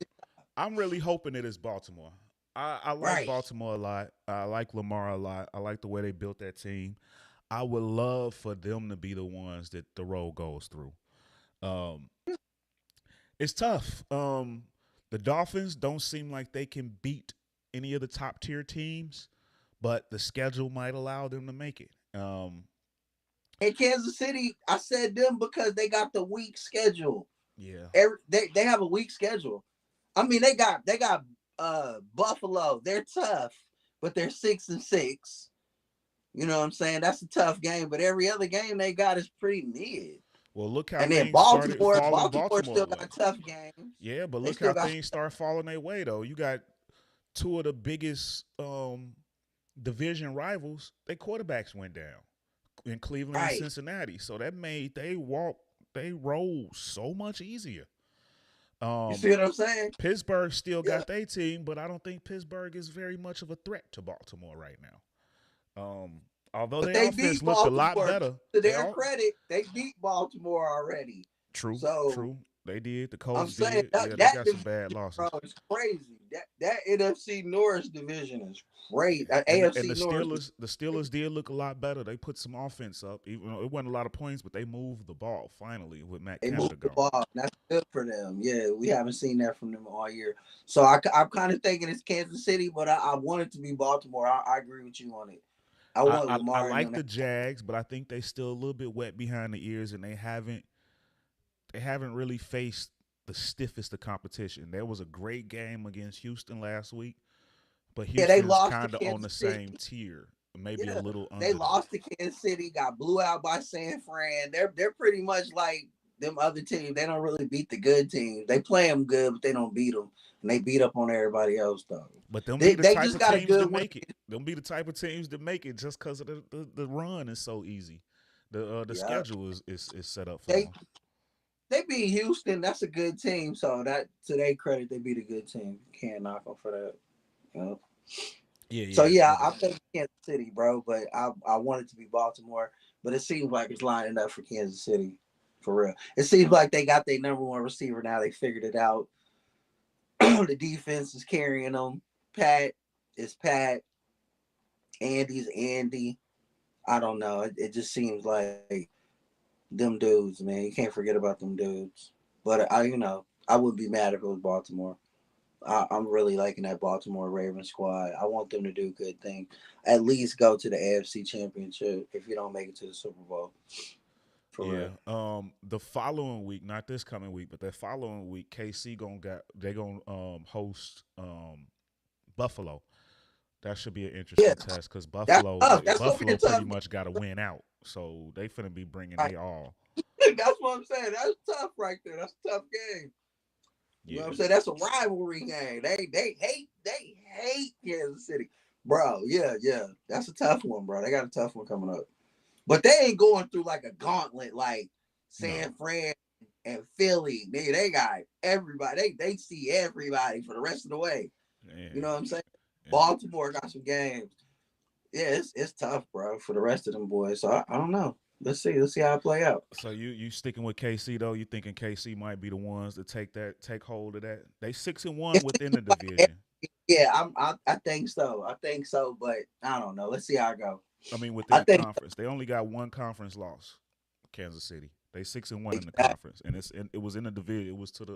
I'm really hoping it is Baltimore. I like Right. Baltimore a lot. I like Lamar a lot. I like the way they built that team. I would love for them to be the ones that the road goes through. Um, it's tough. The Dolphins don't seem like they can beat any of the top tier teams, but the schedule might allow them to make it. In Kansas City, I said them because they got the weak schedule. Yeah. They have a weak schedule. I mean, they got Buffalo. They're tough, but they're 6-6. You know what I'm saying? That's a tough game, but every other game they got is pretty mid. Well, look how And then things started falling Baltimore Baltimore still way. got tough games. Yeah, but They look still how got things start falling their way though. You got two of the biggest division rivals. Their quarterbacks went down in Cleveland and right. Cincinnati, so that made they roll so much easier. You see Um, what I'm saying? Pittsburgh still Yeah. got their team, but I don't think Pittsburgh is very much of a threat to Baltimore right now. Although But their they offense beat looked a lot Baltimore. better. To They their all credit, they beat Baltimore already. true, So true. They did. The I'm Colts saying did. that Yeah, they that got some division, bad bro, losses. is crazy. That NFC North division is great. And AFC North is The Steelers did look a lot better. They put some offense up, even though it wasn't a lot of points, but they moved the ball finally with Matt they moved Canada the gone. ball. That's good for them. Yeah, we haven't seen that from them all year. So I'm kind of thinking it's Kansas City, but I want it to be Baltimore. I agree with you on it. I want I Lamar and like them. the Jags, but I think they still a little bit wet behind the ears, and they haven't really faced the stiffest of competition. There was a great game against Houston last week, but Yeah, they Houston's lost to kind of on Kansas the City. same tier, maybe a Yeah, little they under them. lost to Kansas City, got blew out by San Fran. They're pretty much like them other teams. They don't really beat the good teams. They play them good, but they don't beat them. And they beat up on everybody else though. But them be They the they type just of got a teams that good win. make it. Them be the type of teams that make it just because of the run is so easy. The Yeah, schedule is set up for they them. they beat Houston. That's a good team. So that to their credit, they beat a good team. Can't knock them for that. You know? Yeah, So yeah, yeah, no I doubt. think Kansas City, bro. But I want it to be Baltimore. But it seems like it's lining up for Kansas City, for real. It seems like they got their number one receiver now. They figured it out. The defense is carrying them. Pat is Pat. Andy's Andy. I don't know. It just seems like them dudes, man. You can't forget about them dudes. But I wouldn't be mad if it was Baltimore. I'm really liking that Baltimore Ravens squad. I want them to do good things. At least go to the AFC Championship if you don't make it to the Super Bowl. For Yeah. real. The following week, not this coming week, but the following week, KC gonna host Buffalo. That should be an Yeah, interesting test because that's tough. That's gonna be a Buffalo pretty tough much got to win out, so they finna be bringing game. they all. That's what I'm saying. That's tough right there. That's a tough game. You know what Yeah, I'm saying? That's a rivalry game. They hate Kansas City. Bro, yeah. That's a tough one, bro. They got a tough one coming up. But they ain't going through like a gauntlet like no, San Fran and Philly. They got everybody. They see everybody for the rest of the way. You yeah, know what I'm saying? and Baltimore got some games. Yeah, it's tough, bro, for the rest of them boys. So I don't know. Let's see. Let's see how it play out. so you sticking with KC though? You thinking KC might be the ones to take hold of that? They 6-1 It's within the division. yeah, I think so. I think so, but I don't know. Let's see how it go. I mean, within I the think conference, they only got one conference loss. Kansas City. They 6-1 in the exactly. conference, and it was in the division. It was to the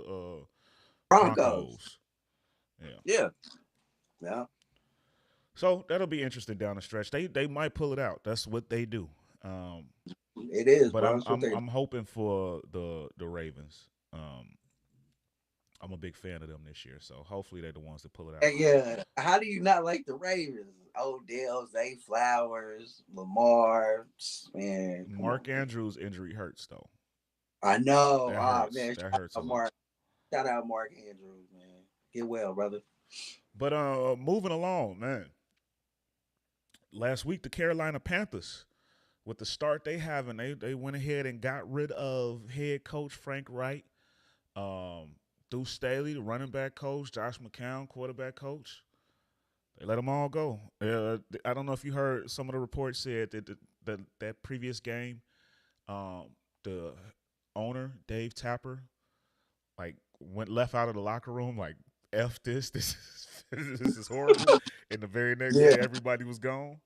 Broncos. Broncos. Yeah. Yeah, yeah. So that'll be interesting down the stretch. They might pull it out. That's what they do. Um, It is, but bro. That's what they. I'm hoping for the Ravens. Um, I'm a big fan of them this year, so hopefully they're the ones that pull it out. And yeah, how do you not like the Ravens? Odell, Zay Flowers, Lamar, man, come on, Mark man. Andrews' injury hurts though. I know. That Ah, hurts. man, That hurts a lot. Shout out Mark Andrews, man. Get well, brother. But moving along, man. Last week the Carolina Panthers, with the start they having, they went ahead and got rid of head coach Frank Wright, Deuce Staley, the running back coach, Josh McCown, quarterback coach. They let them all go. I don't know if you heard some of the reports said that previous game, the owner Dave Tapper like went left out of the locker room like F this is horrible. And the very next Yeah. day everybody was gone.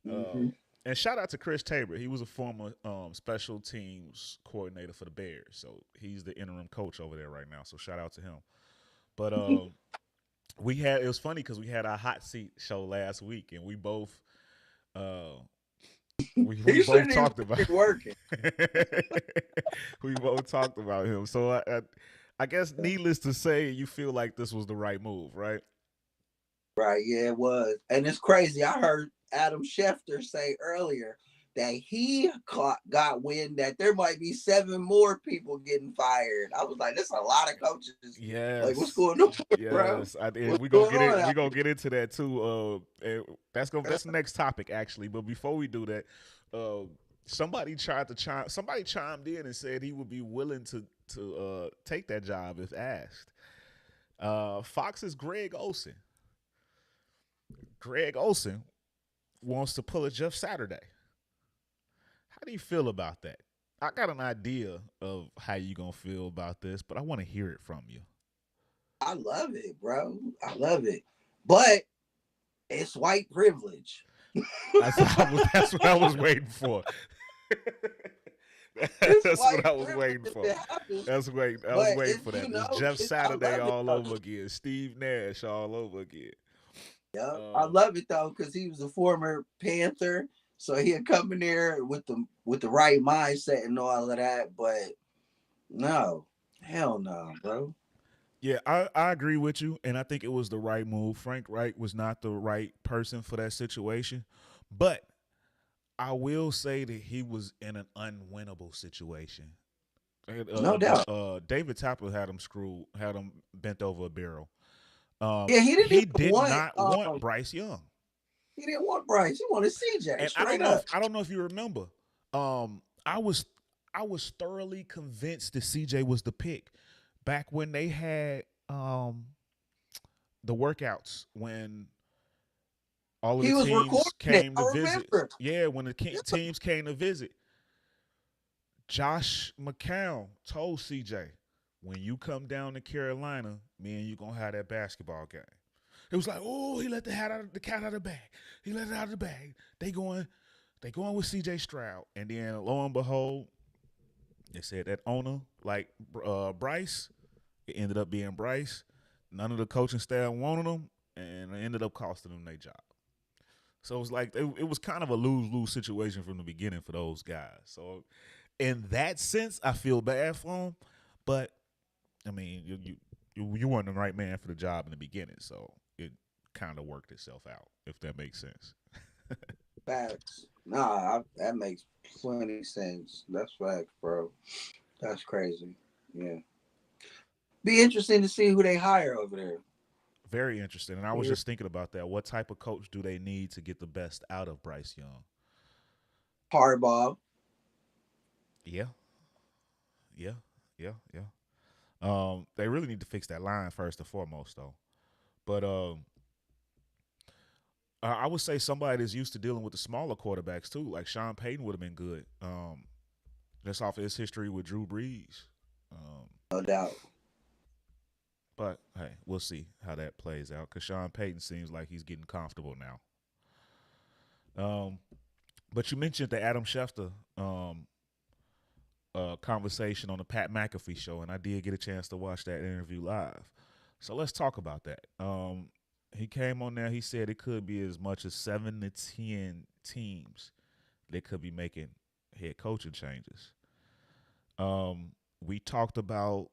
Mm-hmm. And shout out to Chris Tabor. He was a former special teams coordinator for the Bears, so he's the interim coach over there right now. So shout out to him. But it was funny because we had our hot seat show last week, and we both uh, we He both shouldn't even talked about be working. we both talked about him. So I guess needless to say, you feel like this was the right move, right? Right, yeah, it was. And it's crazy. I heard Adam Schefter say earlier that he got wind that there might be 7 more people getting fired. I was like, there's a lot of coaches. Like, what's Yes. going on, bro? Yes, What's we gonna going get it. on We out gonna get into that too. That's the next topic actually. But before we do that, somebody chimed in and said he would be willing to take that job if asked. Fox's Greg Olsen. Greg Olsen wants to pull a Jeff Saturday. How do you feel about that? I got an idea of how you gonna feel about this, but I want to hear it from you. I love it, bro. I love it. But it's white privilege. That's what I was waiting for. It's That's what white I was privilege waiting if for. it happens. I But was waiting it's, for that. you It's know, Jeff I Saturday love it all though. over again. Steve Nash all over again. Yeah, I Um, love it though because he was a former Panther, so he'll come in there with the right mindset and all of that. But no, hell no, bro. yeah, I agree with you, and I think it was the right move. Frank Wright was not the right person for that situation, but I will say that he was in an unwinnable situation. No doubt. David Tapper had him bent over a barrel. Yeah, he didn't He even did want not want Bryce Young. he didn't want Bryce. He wanted CJ And straight up. I don't know if you remember. I was thoroughly convinced that CJ was the pick back when they had the workouts when all of the He was recording teams it. came to I visit. remember. Yeah, when the teams came to visit, Josh McCown told CJ, "When you come down to Carolina, me and you gonna have that basketball game." It was like, oh, he let the cat out of the bag. He let it out of the bag. They going with CJ Stroud, and then lo and behold, they said that owner like Bryce. It ended up being Bryce. None of the coaching staff wanted him, and it ended up costing them their job. So it was like it was kind of a lose-lose situation from the beginning for those guys. So in that sense, I feel bad for them, but I mean, you weren't the right man for the job in the beginning, so it kind of worked itself out, if that makes sense. Facts. Nah, that makes plenty sense. That's facts, bro. That's crazy. Yeah. Be interesting to see who they hire over there. Very interesting. And I was Yeah. just thinking about that. What type of coach do they need to get the best out of Bryce Young? Hardball. Yeah, yeah, yeah, yeah. They really need to fix that line first and foremost, though. But I would say somebody that's used to dealing with the smaller quarterbacks too, like Sean Payton would have been good. That's off of his history with Drew Brees. No doubt. But hey, we'll see how that plays out because Sean Payton seems like he's getting comfortable now. But you mentioned the Adam Schefter conversation on the Pat McAfee show, and I did get a chance to watch that interview live. So let's talk about that. He came on there. He said it could be as much as 7 to 10 teams that could be making head coaching changes. We talked about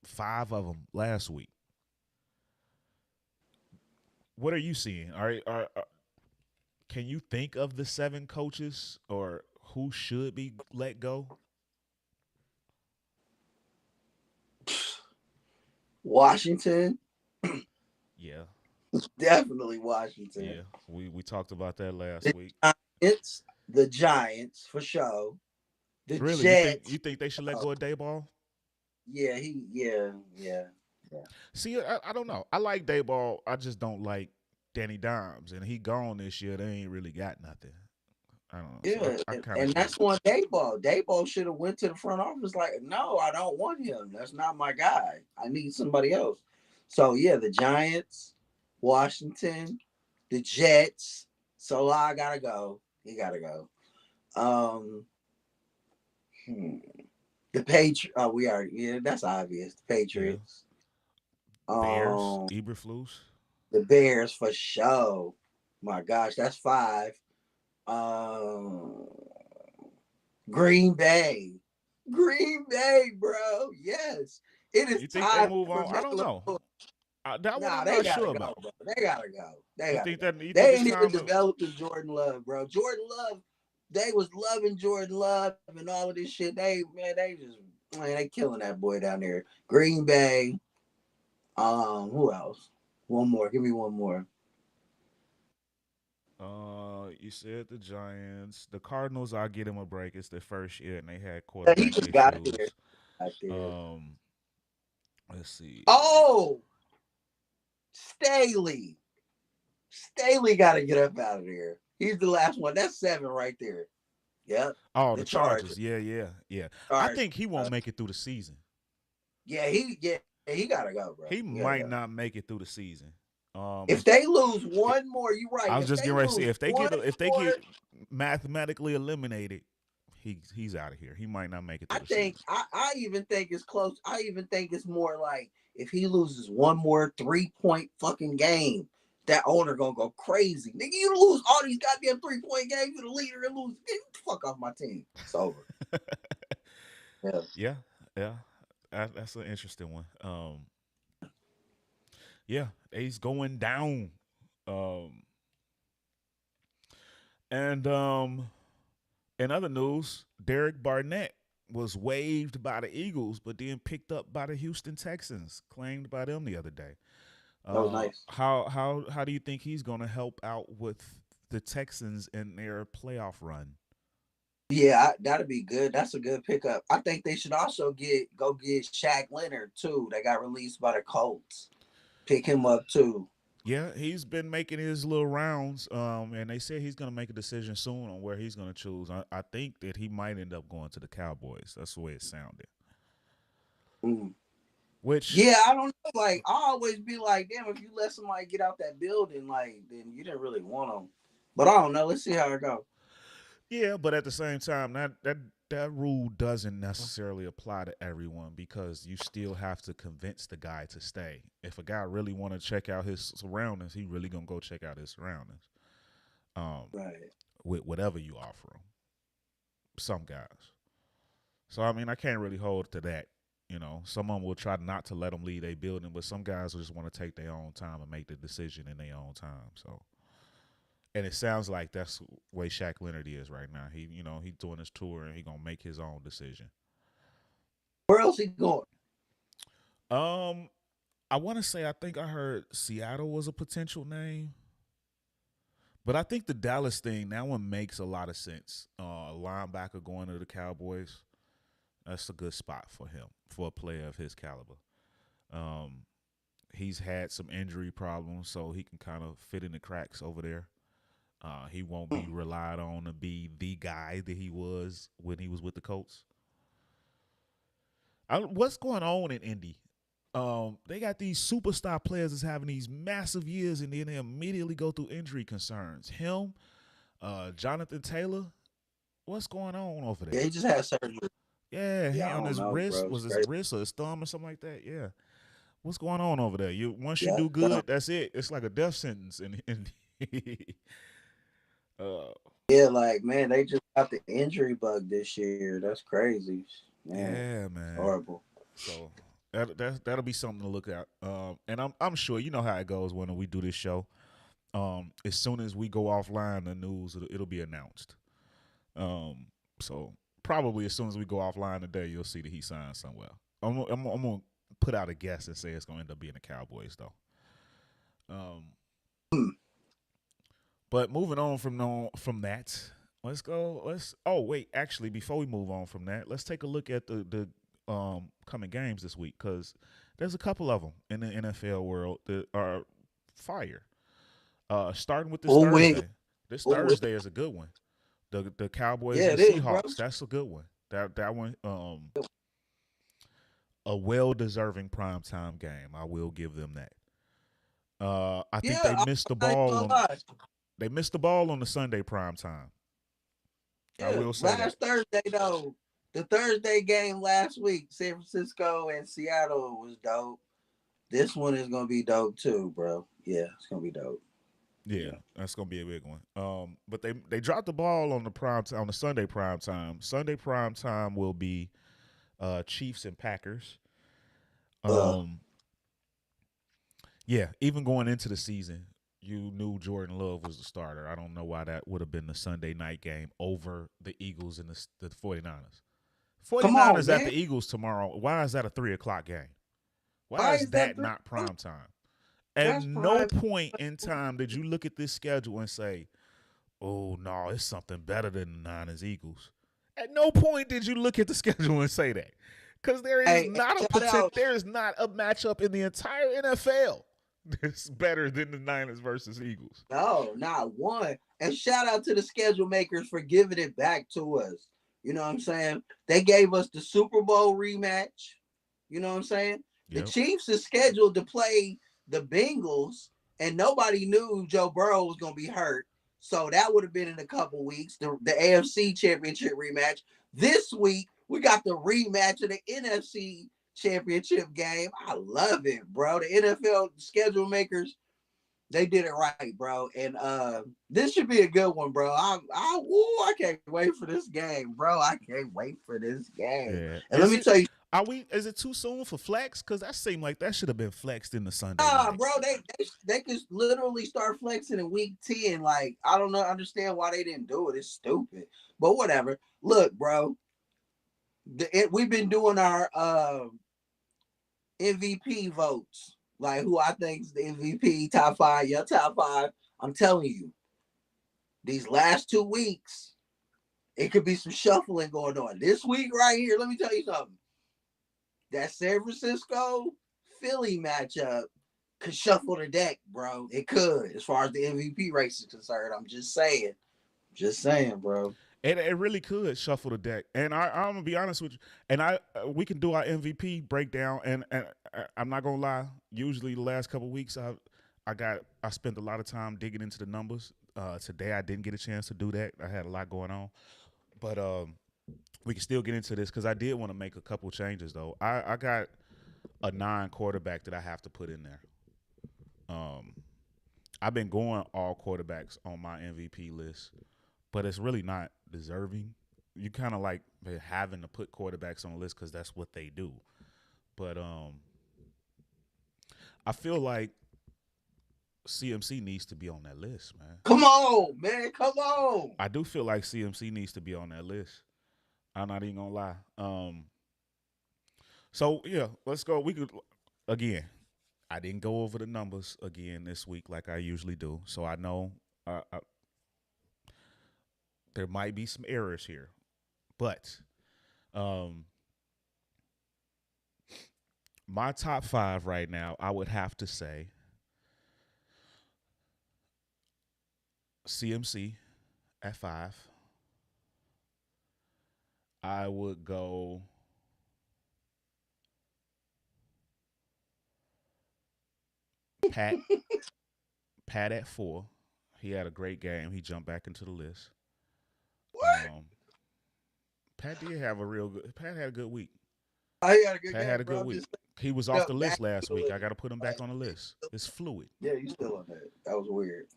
5 of them last week. What are you seeing? Can you think of the 7 coaches or who should be let go? Washington, Yeah, definitely Washington. yeah. We talked about that last The week. Giants, the Giants for sure. The Really, you think Jets. you think they should let go of Dayball? Yeah, yeah. See, I don't know. I like Dayball. I just don't like Danny Dimes, and he gone this year. They ain't really got nothing. I don't know. So Yeah, I kind of and can't. that's one Dayball. Dayball should have went to the front office like, no, I don't want him. That's not my guy. I need somebody else. So yeah, the Giants, Washington, the Jets. So I gotta go. He gotta go. Um, hmm. The Patriots. Oh, we are. Yeah, that's obvious. The Yeah, Patriots. Bears, Um, Eberflus. the Bears for sure. My gosh, that's 5. Um, Green Bay. Green Bay, bro. Yes. It is You think they time move for on? I don't Melo. know. That one Nah, I'm they not gotta sure go, about. bro. They gotta go. They You gotta think go. that you think They it's ain't even time to? developing Jordan Love, bro. Jordan Love, they was loving Jordan Love and all of this shit. They killing that boy down there. Green Bay. Who else? One more. Give me one more. You said the Giants, the Cardinals. I'll get them a break. It's their first year, and they had He quarterback just got there. issues. Got there. Um, let's see. Oh, Staley. Staley got to get up out of there. He's the last one. That's 7 right there. Yep. Oh, The the Chargers. Chargers. Yeah, yeah, yeah. I Chargers. think he won't make it through the season. He gotta go, bro. He He gotta might go. not make it through the season. If If they lose one more, you're right. I was If just they getting ready to say, lose one if they more, get mathematically eliminated, he's out of here. He might not make it through I the think season. I even think it's close. I even think it's more like if he loses one more 3-point fucking game, that owner gonna go crazy. Nigga, you lose all these goddamn 3-point games, you the leader and lose. Get the fuck off my team. It's over. Yeah. Yeah, yeah. That's an interesting one. Yeah, he's going down. Um, and in other news, Derek Barnett was waived by the Eagles, but then picked up by the Houston Texans, claimed by them the other day. That was nice. How do you think he's going to help out with the Texans in their playoff run? Yeah, that'd be good. That's a good pickup. I think they should also go get Shaq Leonard too. They got released by the Colts. Pick him up too. Yeah, he's been making his little rounds, and they say he's going to make a decision soon on where he's going to choose. I think that he might end up going to the Cowboys. That's the way it sounded. Mm. Which, Yeah, I don't know. Like, I always be like, damn, if you let somebody get out that building, like, then you didn't really want them. But I don't know. Let's see how it goes. yeah, but at the same time, that rule doesn't necessarily apply to everyone because you still have to convince the guy to stay. If a guy really want to check out his surroundings, he really gonna go check out his surroundings. Um, Right. with whatever you offer him. Some guys. So I mean, I can't really hold to that. You know, some of them will try not to let them leave their building, but some guys will just want to take their own time and make the decision in their own time. So, and it sounds like that's the way Shaq Leonard is right now. He's doing his tour and he gonna make his own decision. Where else he going? Um, I want to say I think I heard Seattle was a potential name, but I think the Dallas thing that one makes a lot of sense. A linebacker going to the Cowboys, that's a good spot for him for a player of his caliber. Um, he's had some injury problems, so he can kind of fit in the cracks over there. He won't be relied on to be the guy that he was when he was with the Colts. What's going on in Indy? They got these superstar players that's having these massive years, and then they immediately go through injury concerns. Him, Jonathan Taylor. What's going on over Yeah, there? he just had surgery. Yeah, he Yeah, I on don't his know, wrist. bro. It's Was his crazy. wrist or his thumb or something like that? Yeah. What's going on over there? Once you Yeah, do good, that's it. It's like a death sentence. And uh, yeah, like man, they just got the injury bug this year. That's crazy, man. yeah, It's man. horrible. So That'll be something to look at. And I'm sure you know how it goes when we do this show. As soon as we go offline, the news it'll be announced. So probably as soon as we go offline today, you'll see that he signed somewhere. I'm gonna put out a guess and say it's gonna end up being the Cowboys though. Um, but moving on from that, let's go. Oh wait, actually, before we move on from that, let's take a look at the coming games this week because there's a couple of them in the NFL world that are fire. Starting with this Thursday. This Thursday is a good one. The Cowboys and the Seahawks. That's a good one. That one a well-deserving primetime game. I will give them that. I think they missed the ball they missed the ball on the Sunday primetime. Yeah, I will say last Thursday though, the Thursday game last week, San Francisco and Seattle was dope. This one is gonna be dope too, bro. Yeah, it's gonna be dope. Yeah, that's gonna be a big one. But they dropped the ball on the Sunday prime time. Sunday prime time will be Chiefs and Packers. Yeah, even going into the season, you knew Jordan Love was the starter. I don't know why that would have been the Sunday night game over the Eagles and the 49ers. 49ers at the Eagles tomorrow. Why is that a 3:00 game? Why is that not prime time? At no point in time did you look at this schedule and say, oh, no, it's something better than the Niners Eagles. At no point did you look at the schedule and say that. Because there is not a matchup in the entire NFL that's better than the Niners versus Eagles. No, not one. And shout out to the schedule makers for giving it back to us. You know what I'm saying? They gave us the Super Bowl rematch. You know what I'm saying? Yep. The Chiefs is scheduled to play the Bengals, and nobody knew Joe Burrow was going to be hurt. So that would have been in a couple weeks, the AFC Championship rematch. This week, we got the rematch of the NFC Championship game. I love it, bro. The NFL schedule makers, they did it right, bro. And this should be a good one, bro. I can't wait for this game, bro. I can't wait for this game. Yeah. And let me tell you, is it too soon for flex? Because that seemed like that should have been flexed in the Sunday night. Bro, they could literally start flexing in week 10. Like, I don't understand why they didn't do it. It's stupid. But whatever. Look, bro. We've been doing our MVP votes. Like, who I think is the MVP, top 5, your top 5. I'm telling you, these last 2 weeks, it could be some shuffling going on. This week right here, let me tell you something. That San Francisco Philly matchup could shuffle the deck, bro. It could, as far as the MVP race is concerned. I'm just saying. Bro. It really could shuffle the deck. And I'm gonna be honest with you. And we can do our MVP breakdown. And I'm not gonna lie. Usually the last couple of weeks I spent a lot of time digging into the numbers. Today I didn't get a chance to do that. I had a lot going on. But we can still get into this because I did want to make a couple changes though. I got a 9 quarterback that I have to put in there. I've been going all quarterbacks on my MVP list, but it's really not deserving. You kind of like having to put quarterbacks on the list because that's what they do. But I feel like CMC needs to be on that list, man. Come on, man. Come on. I do feel like CMC needs to be on that list. I'm not even gonna lie. So yeah, let's go. We could again. I didn't go over the numbers again this week like I usually do, so I know there might be some errors here, but my top 5 right now, I would have to say CMC at 5. I would go Pat at 4. He had a great game. He jumped back into the list. What? Pat did have a real good. Pat had a good week. He had a good Pat game, had a good week. He was off the list last week. I got to put him back on the list. It's fluid. Yeah, you still on that. That was weird.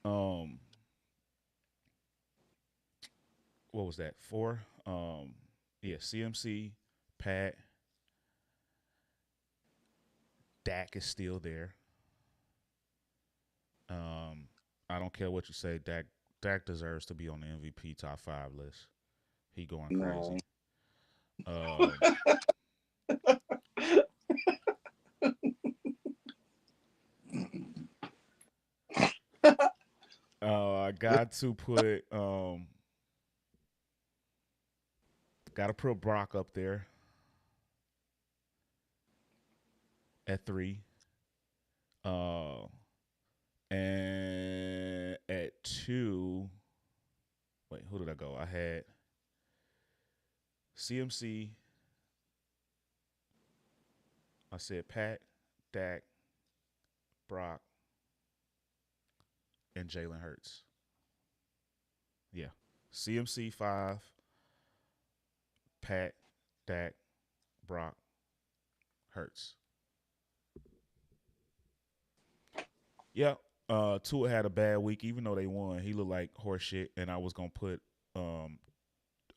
What was that? 4? Yeah, CMC, Pat. Dak is still there. Um, I don't care what you say. Dak deserves to be on the MVP top five list. He going No. crazy. Um, I got to put Brock up there at 3. Uh, and at 2, wait, who did I go? I had CMC. I said Pat, Dak, Brock, and Jalen Hurts. Yeah. CMC 5, Pat, Dak, Brock, Hurts. Yeah. Tua had a bad week, even though they won. He looked like horse shit, and I was gonna put um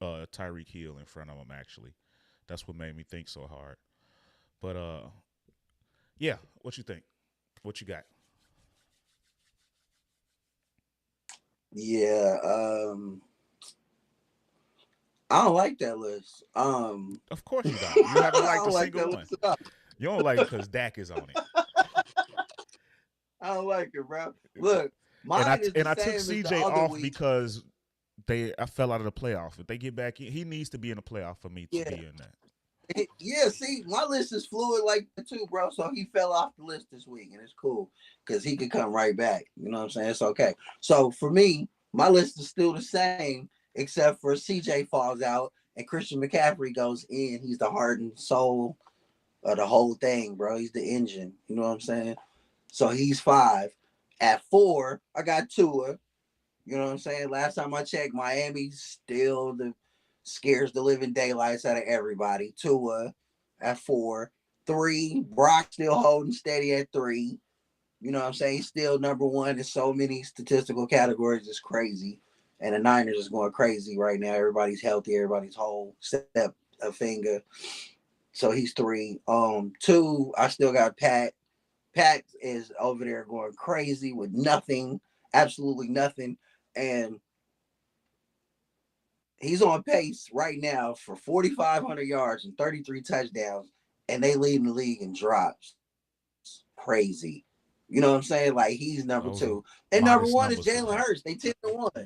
Tyreek Hill in front of him. Actually, that's what made me think so hard. But yeah. What you think? What you got? Yeah, I don't like that list. Of course you don't. You haven't I liked a don't like single that one. list at all. You don't like it because Dak is on it. I don't like it, bro. Look, And I mine is the and I took same as the CJ other off weeks. because I fell out of the playoff. If they get back in, he needs to be in the playoff for me to Yeah, be in that. yeah. See, my list is fluid like that too, bro. So he fell off the list this week, and it's cool because he could come right back. You know what I'm saying? It's okay. So for me, my list is still the same, except for CJ falls out and Christian McCaffrey goes in. He's the heart and soul of the whole thing, bro. He's the engine. You know what I'm saying? So he's 5. At 4, I got Tua. You know what I'm saying? Last time I checked, Miami still scares the living daylights out of everybody. Tua at 4. 3, Brock still holding steady at 3. You know what I'm saying? He's still number 1 in so many statistical categories. It's crazy. And the Niners is going crazy right now. Everybody's healthy. Everybody's whole, except a finger. So he's 3. 2, I still got Pat. Pat is over there going crazy with nothing, absolutely nothing. And he's on pace right now for 4,500 yards and 33 touchdowns, and they lead the league in drops. Crazy. You know what I'm saying? Like he's number Those 2. are And number modest 1 is numbers for Jalen Pat. Hurts. They 10-1.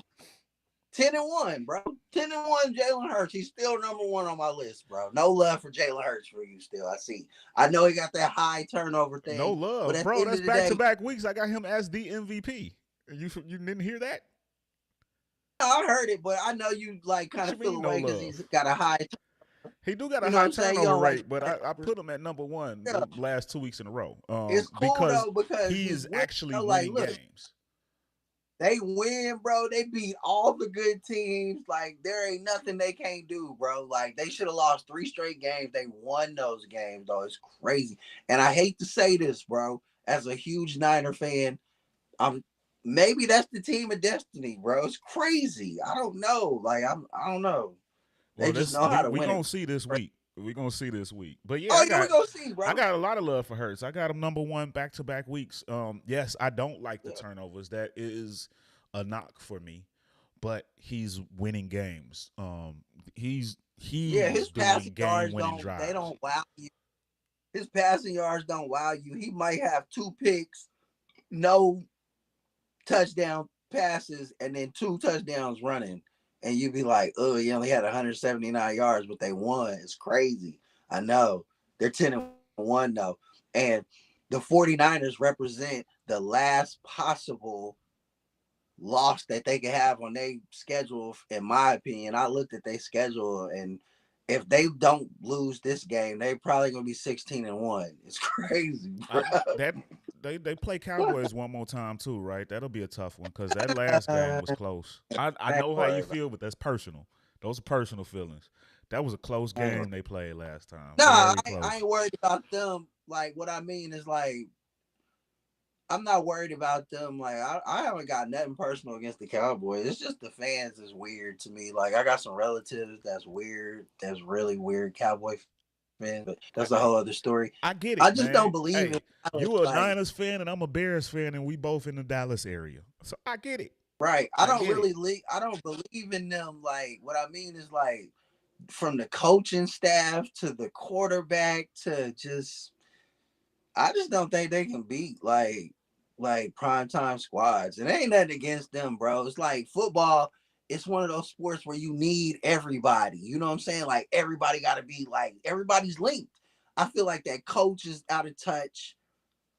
10-1, bro. 10-1, Jalen Hurts. He's still number 1 on my list, bro. No love for Jalen Hurts for you still. I see. I know he got that high turnover No thing, but love, at the bro. end That's of the back to day, back weeks. I got him as the MVP. You didn't hear that? I heard it, but I know you like kind What you of feel mean no away because he's love? got a high. He do got a You know what high I'm saying? You turnover don't like. rate, but I put him at number 1 Yeah. the last 2 weeks in a row. It's cool Because though because he he's is winning. actually Like, winning look, games. they win, bro. They beat all the good teams. Like, there ain't nothing they can't do, bro. Like, they should have lost 3 straight games. They won those games, though. It's crazy. And I hate to say this, bro. As a huge Niner fan, I'm maybe that's the team of destiny, bro. It's crazy. I don't know. Like, I don't know. They Well, just this know how to we win it. gonna see this week. We gonna see this week. But yeah, Oh yeah, we gonna see, I bro. got a lot of love for Hurts. I got him number 1 back to back weeks. Yes, I don't like the Yeah. turnovers. That is a knock for me. But he's winning games. Yeah, He's his doing passing game yards winning they drives. don't wow you. His passing yards don't wow you. He might have 2 picks, no touchdown passes, and then 2 touchdowns running. And you'd be like, oh, he only had 179 yards, but they won. It's crazy. I know. They're 10-1 though. And the 49ers represent the last possible loss that they could have on their schedule, in my opinion. I looked at their schedule, and if they don't lose this game, they probably gonna be 16-1. It's crazy, bro. That they play Cowboys one more time too, right? That'll be a tough one because that last game was close. I I ain't know how you worried about feel, but that's personal. Those are personal feelings. That was a close it. game they played last time. Nah, Very I close. ain't worried about them. Like what I mean is like I'm not worried about them. Like I haven't got nothing personal against the Cowboys. It's just the fans is weird to me. Like I got some relatives that's weird, that's really weird Cowboy fans. fan, but that's a whole other story. I get I it, just don't man. believe in Hey, you a like Niners fan and I'm a Bears fan, and we both in the Dallas area, so I get it. right. I get it. I don't believe in them. Like what I mean is like from the coaching staff to the quarterback to just I just don't think they can beat like primetime squads. And it ain't nothing against them, bro. It's like football. It's one of those sports where you need everybody. You know what I'm saying? Like everybody got to be like everybody's linked. I feel like that coach is out of touch,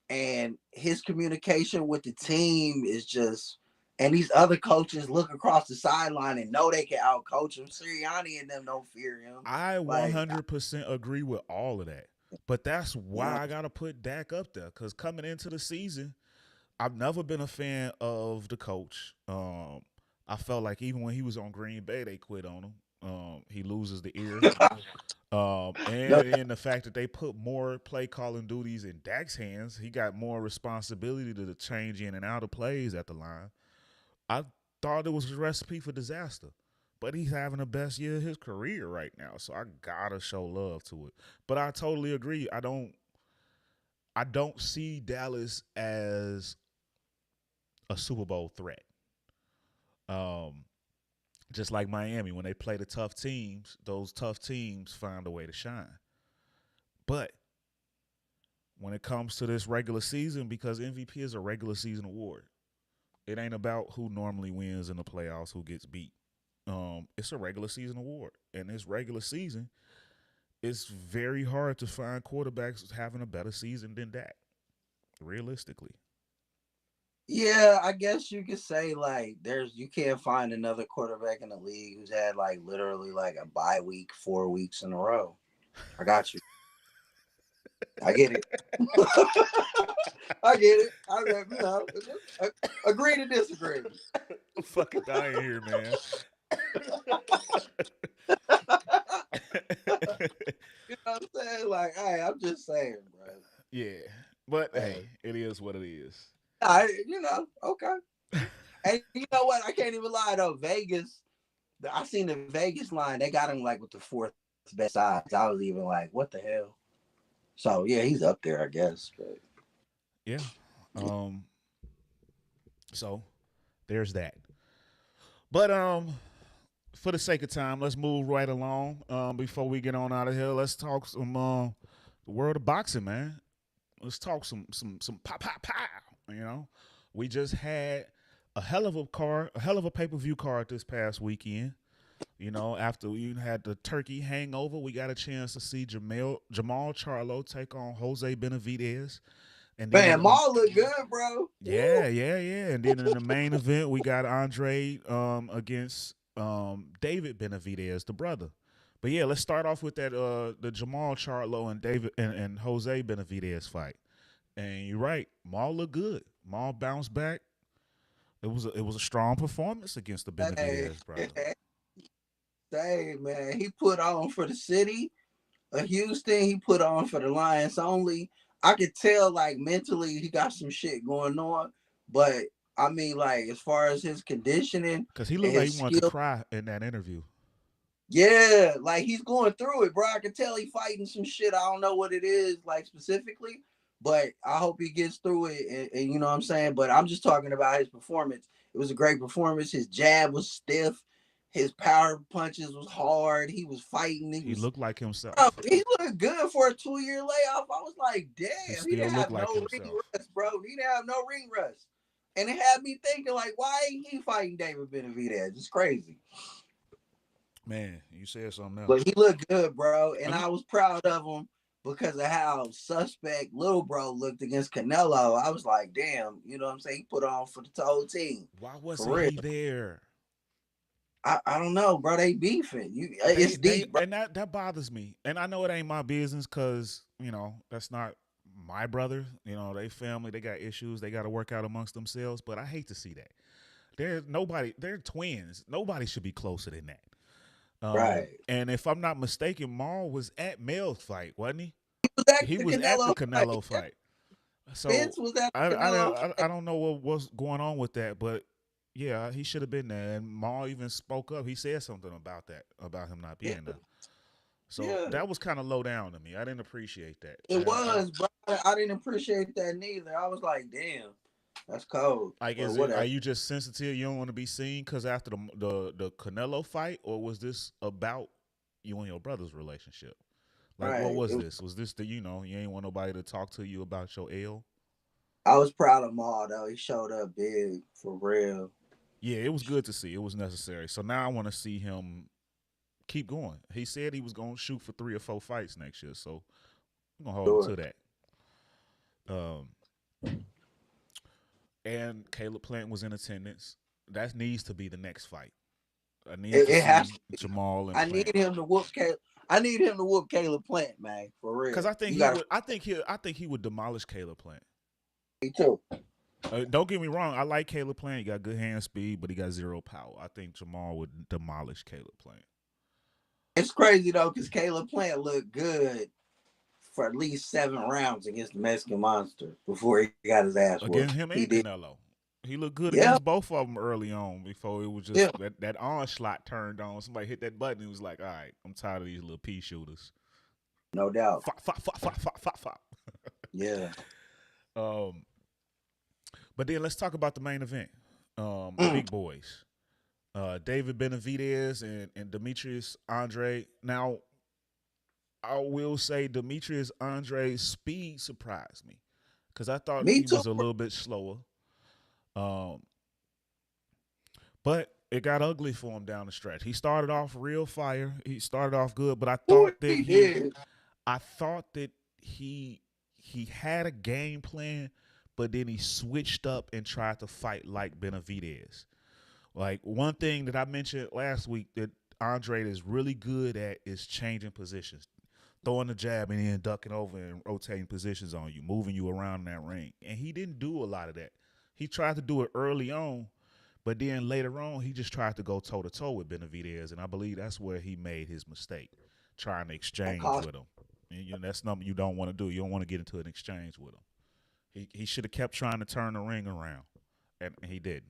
and his communication with the team is just. And these other coaches look across the sideline and know they can outcoach him. Sirianni and them don't fear him. I Like, 100% agree with all of that. But that's yeah, why I got to put Dak up there, because coming into the season, I've never been a fan of the coach. I felt like even when he was on Green Bay, they quit on him. He loses the ear. no, And the fact that they put more play calling duties in Dak's hands, he got more responsibility to change in and out of plays at the line. I thought it was a recipe for disaster. But he's having the best year of his career right now, so I gotta show love to it. But I totally agree. I don't see Dallas as a Super Bowl threat. Um, just like Miami, when they play the tough teams, those tough teams find a way to shine. But when it comes to this regular season, because MVP is a regular season award, it ain't about who normally wins in the playoffs, who gets beat. It's a regular season award, and this regular season, it's very hard to find quarterbacks having a better season than Dak, realistically. yeah, I guess you could say like you can't find another quarterback in the league who's had like literally like a bye week 4 weeks in a row. I got you. I get it. I get it. Agree to disagree. I'm fucking dying here, man. You know what I'm saying? Like, hey, I'm just saying, bro. Yeah, but Hey, hey, it is what it is. okay. And you know what? I can't even lie though. Vegas, I seen the Vegas line. They got him like with the fourth best odds. I was even like, what the hell? So yeah, he's up there, I guess. But Yeah. Um. So there's that. But for the sake of time, let's move right along. Before we get on out of here, let's talk some the world of boxing, man. Let's talk some pow pow pow. You know, we just had a hell of a pay per view card this past weekend. You know, after we had the turkey hangover, we got a chance to see Jamal Charlo take on Jose Benavidez. And then man, Maul look good, bro. yeah, yeah, yeah. And then in the main event, we got Andre against David Benavidez, the brother. But yeah, let's start off with that the Jamal Charlo and David and Jose Benavidez fight. And you're right, Maul looked good. Maul bounced back. It was a strong performance against the Hey, Benavidez brother. hey, man, he put on for the city of Houston. He put on for the Lions only. I could tell, like mentally, he got some shit going on. But I mean, like as far as his conditioning Because he and looked like he his wanted to skill, cry in that interview. yeah, like he's going through it, bro. I can tell he fighting some shit. I don't know what it is, like specifically, but I hope he gets through it. And you know what I'm saying. But I'm just talking about his performance. It was a great performance. His jab was stiff. His power punches was hard. He was fighting. He looked like Bro, himself. he looked good for a 2 year layoff. I was like, He damn, he still didn't looked have like no ring himself. rust, bro. He didn't have no ring rust. And it had me thinking, like, why ain't he fighting David Benavidez? It's crazy. Man, you said something else. But he looked good, bro. And Let me I was proud of him because of how suspect little bro looked against Canelo. I was like, damn, you know what I'm saying? He put on for the whole team. Why For wasn't real. he there? I don't know, bro. They beefing. They It's they deep, bro. and that bothers me. And I know it ain't my business because that's not my brother. They family. They got issues. They got to work out amongst themselves. But I hate to see that. They're twins. Nobody should be closer than that. Right. And if I'm not mistaken, Maul was at Mel's fight, wasn't he? He was at He the was at the Canelo fight. Canelo fight. So Vince was at I the I Canelo don't, I fight. don't know what was going on with that, but yeah, he should have been there. And Maul even spoke up. He said something about that, about him not Yeah. being there. So Yeah, that was kind of low down to me. I didn't appreciate that. it was, bro. I didn't appreciate that neither. I was like, damn, that's cold. Like, But are whatever. you just sensitive? You don't want to be seen because after the Canelo fight, or was this about you and your brother's relationship? Like, what Right. was this? Was this the you ain't want nobody to talk to you about your L? I was proud of Maul though. He showed up big for real. Yeah, it was good to see. It was necessary. So now I want to see him keep going. He said he was going to shoot for 3 or 4 fights next year, so I'm gonna hold him Sure. to that. Um, and Caleb Plant was in attendance. That needs to be the next fight. I need to It has. see Jamal and I Plant need him to whoop Caleb. I need him to whoop Caleb Plant, man, for because real. I think You he got would. I think he would demolish Caleb Plant. me too. Don't get me wrong. I like Caleb Plant. He got good hand speed, but he got zero power. I think Jamal would demolish Caleb Plant. It's crazy though, because Caleb Plant looked good for at least 7 rounds against the Mexican Monster before he got his ass Against whooped. him He and did. Canelo. He looked good Yeah, against both of them early on before it was yeah, just that onslaught turned on. Somebody hit that button. It was like, all right, I'm tired of these little pea shooters. no doubt. Fop, fop, fop, fop, fop, fop, fop. Yeah. Um, but then let's talk about the main event. The Mm. big boys. David Benavidez and Demetrius Andre. Now, I will say Demetrius Andre's speed surprised me because I thought Me he too. was a little bit slower. But it got ugly for him down the stretch. He started off real fire. He started off good, but I thought that He did. he had a game plan, but then he switched up and tried to fight like Benavidez. Like one thing that I mentioned last week that Andre is really good at is changing positions, throwing the jab and then ducking over and rotating positions on you, moving you around in that ring. And he didn't do a lot of that. He tried to do it early on, but then later on, he just tried to go toe-to-toe with Benavidez, and I believe that's where he made his mistake, trying to exchange with him. And that's something you don't want to do. You don't want to get into an exchange with him. He should have kept trying to turn the ring around, and he didn't.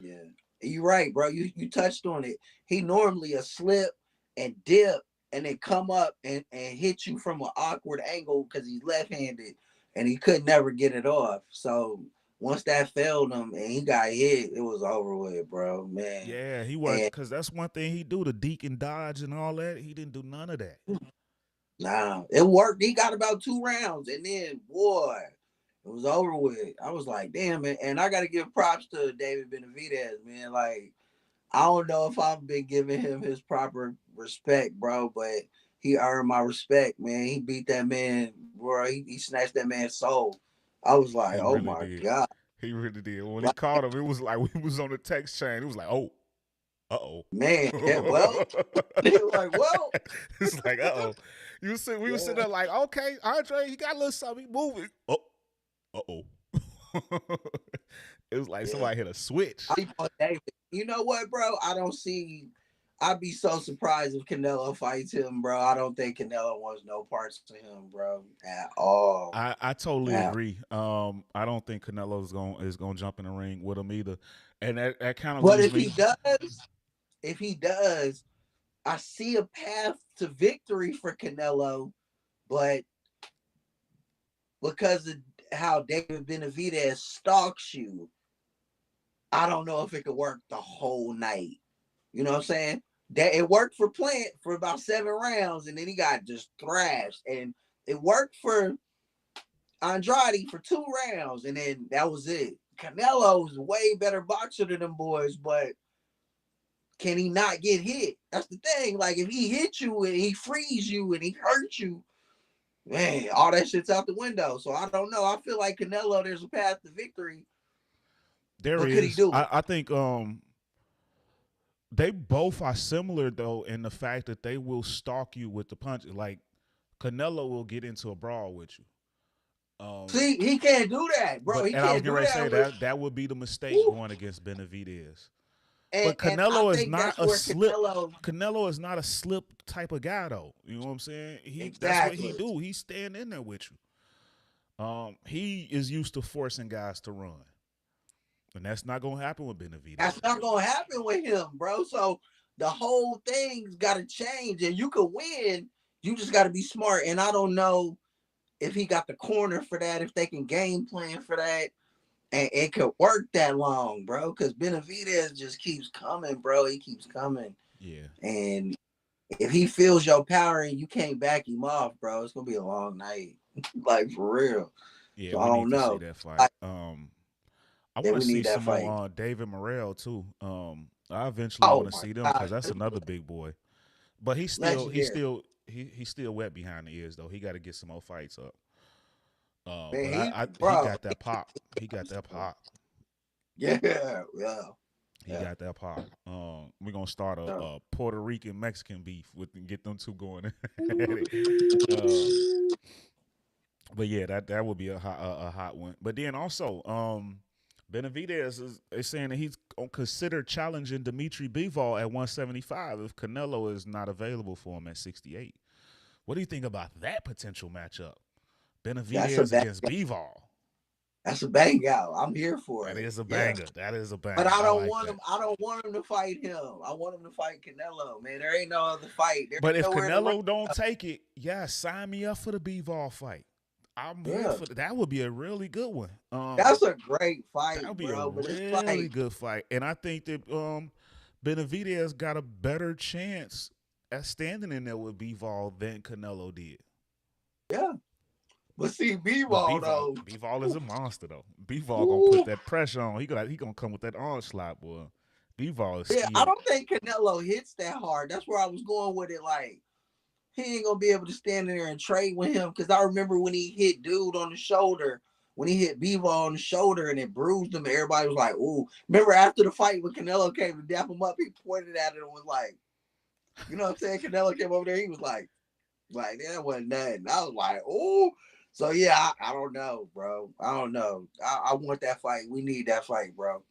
Yeah. You're right, bro. You touched on it. He normally a slip and dip and then come up and hit you from an awkward angle because he's left-handed and he could never get it off. So once that failed him and he got hit, it was over with, bro. Man. Yeah, he worked And because that's one thing he do, the deke and dodge and all that. He didn't do none of that. nah, it worked. He got about 2 rounds and then boy, it was over with. I was like, damn, man. And I got to give props to David Benavidez, man. Like, I don't know if I've been giving him his proper respect, bro, but he earned my respect, man. He beat that man, bro. He snatched that man's soul. I was like, He oh really my did. God. He really did. When he Like, caught him, it was like we was on the text chain. It was like, oh, uh-oh. man, well, they were like, well. It's like, uh-oh. We were sitting there like, okay, Andre, he got a little something moving. Oh, uh-oh. It was like somebody hit a switch. You know what, bro? I'd be so surprised if Canelo fights him, bro. I don't think Canelo wants no parts to him, bro, at all. I totally agree. I don't think Canelo is gonna jump in the ring with him either. And that kind of But leaves me. if he does, I see a path to victory for Canelo, but because of how David Benavidez stalks you, I don't know if it could work the whole night. You know what I'm saying? That it worked for Plant for about 7 rounds, and then he got just thrashed. And it worked for Andrade for 2 rounds, and then that was it. Canelo's way better boxer than them boys, but can he not get hit? That's the thing. Like, if he hits you and he frees you and he hurts you, man, all that shit's out the window. So I don't know. I feel like Canelo, there's a path to victory. There But is. could he do it? I think they both are similar though in the fact that they will stalk you with the punches. Like Canelo will get into a brawl with you. See, he can't do that, bro. He And I was can't getting do ready to that. say that would be the mistake going against Benavidez. But And I Canelo is think not that's a where slip. Canelo. Canelo is not a slip type of guy though. You know what I'm saying? That's what he Exactly. do. He's staying in there with you. He is used to forcing guys to run. And that's not gonna happen with Benavidez. That's not gonna happen with him, bro. So the whole thing's got to change, and you could win. You just got to be smart. And I don't know if he got the corner for that, if they can game plan for that, and it could work that long, bro. Because Benavidez just keeps coming, bro. He keeps coming. Yeah. And if he feels your power and you can't back him off, bro, it's gonna be a long night. Like, for real. Yeah, So I we don't need to see know. that fight. I Yeah, want to we see need that some fight. on David Morrell too. I eventually Oh want to my see them because God. that's another big boy. But he's Legendary. still wet behind the ears though. He got to get some more fights up. Man, But he bro. got that pop. He got that pop. Yeah, yeah. He got that pop. We're gonna start a Puerto Rican Mexican beef with and get them two going at it. But yeah, that would be a hot one. But then also, Benavidez is saying that he's gonna consider challenging Dimitri Bivol at 175 if Canelo is not available for him at 68. What do you think about that potential matchup? Benavidez against Bivol. That's a bang out. I'm here for it. That is a banger. That is a banger. But I don't like want that. him. I don't want him to fight him. I want him to fight Canelo, man. There ain't no other fight. But if Canelo don't take it, yeah, sign me up for the Bivol fight. I'm here for that. Would be a really good one. That's a great fight. That would be bro, a really good fight. And I think that Benavidez got a better chance at standing in there with Bivol than Canelo did. Yeah. But see, Bivol though. Bivol is a monster though. Bivol gonna put that pressure on. He gonna come with that onslaught, boy. Bivol is skilled. I don't think Canelo hits that hard. That's where I was going with it. Like, he ain't gonna be able to stand in there and trade with him. Because I remember when he hit dude on the shoulder, when he hit Bivol on the shoulder and it bruised him, everybody was like, ooh. Remember after the fight when Canelo came to dap him up, he pointed at it and was like, you know what I'm saying? Canelo came over there, he was like that wasn't nothing. I was like, ooh. So yeah, I don't know, bro. I don't know. I want that fight. We need that fight, bro.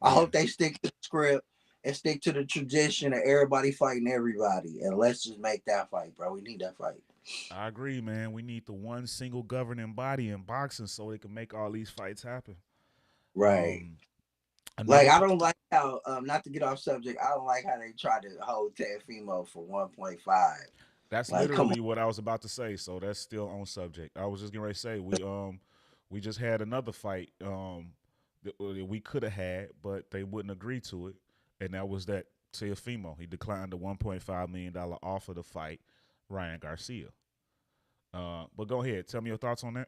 I hope they stick to the script and stick to the tradition of everybody fighting everybody. And let's just make that fight, bro. We need that fight. I agree, man. We need the one single governing body in boxing so they can make all these fights happen. Right. Like, I don't like how, not to get off subject, I don't like how they try to hold Teofimo for 1.5. That's like, literally what I was about to say. So that's still on subject. I was just going to say we just had another fight that we could have had, but they wouldn't agree to it, and that was that Teofimo. He declined the $1.5 million offer to fight Ryan Garcia. But go ahead, tell me your thoughts on that.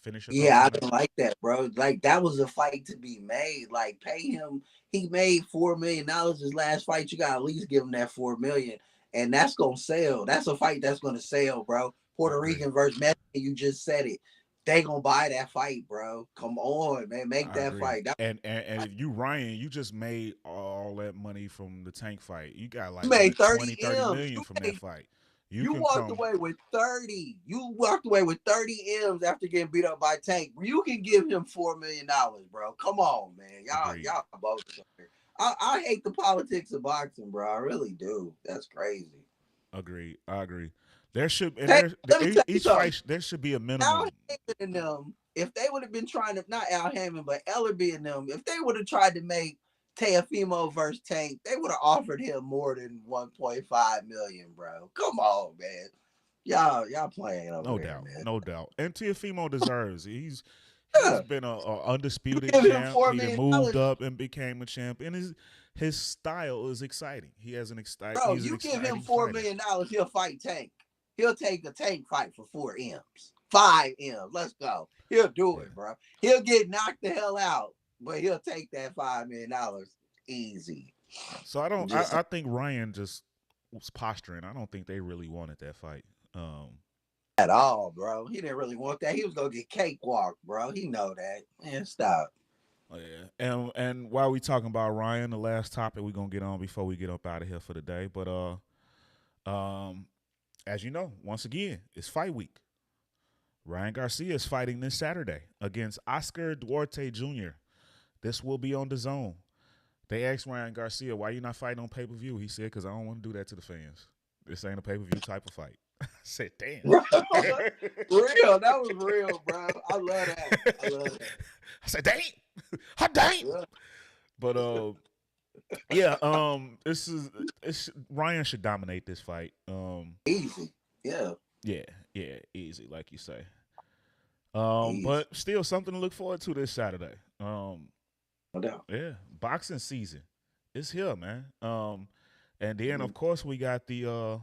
Finish your I don't like that, bro. Like, that was a fight to be made. Like, pay him. He made $4 million his last fight. You got to at least give him that $4 million. And that's going to sell. That's a fight that's going to sell, bro. Puerto Rican versus Mexican, you just said it. They going to buy that fight, bro. Come on, man. Make that fight. And if you, Ryan, you just made all that money from the Tank fight. You got like you made 30 million from that fight. You walked away with 30. You walked away with 30 M's after getting beat up by Tank. You can give him $4 million, bro. Come on, man. Y'all both. I hate the politics of boxing, bro. I really do. That's crazy. Agreed. I agree. There should each fight there should be a minimum. Al Haymon and them, if they would have been trying to, not Al Haymon, but Ellerby and them, if they would have tried to make Teofimo versus Tank, they would have offered him more than 1.5 million, bro. Come on, man. Y'all playing over there, man. No doubt. And Teofimo deserves it. He's been a undisputed champ. He moved up and became a champ. And his style is exciting. He has an exciting. Bro, you give him $4 million, he'll fight Tank. He'll take a Tank fight for 4 M's, 5 M's. Let's go. He'll do it, bro. He'll get knocked the hell out, but he'll take that $5 million easy. So I think Ryan just was posturing. I don't think they really wanted that fight. At all, bro. He didn't really want that. He was gonna get cakewalk, bro. He know that. Man, stop. Oh, yeah. And while we talking about Ryan, the last topic we're gonna get on before we get up out of here for the day. But as you know, once again, it's fight week. Ryan Garcia is fighting this Saturday against Oscar Duarte Jr. This will be on DAZN. They asked Ryan Garcia, why you not fighting on pay-per-view? He said, because I don't want to do that to the fans. This ain't a pay-per-view type of fight. I said, damn. Real. That was real, bro. I love that. I said, damn. Hot damn. Yeah. But Yeah, Ryan should dominate this fight. Easy. Yeah. Yeah, easy, like you say. Easy. But still something to look forward to this Saturday. No doubt. Yeah, boxing season. It's here, man. And then of course we got the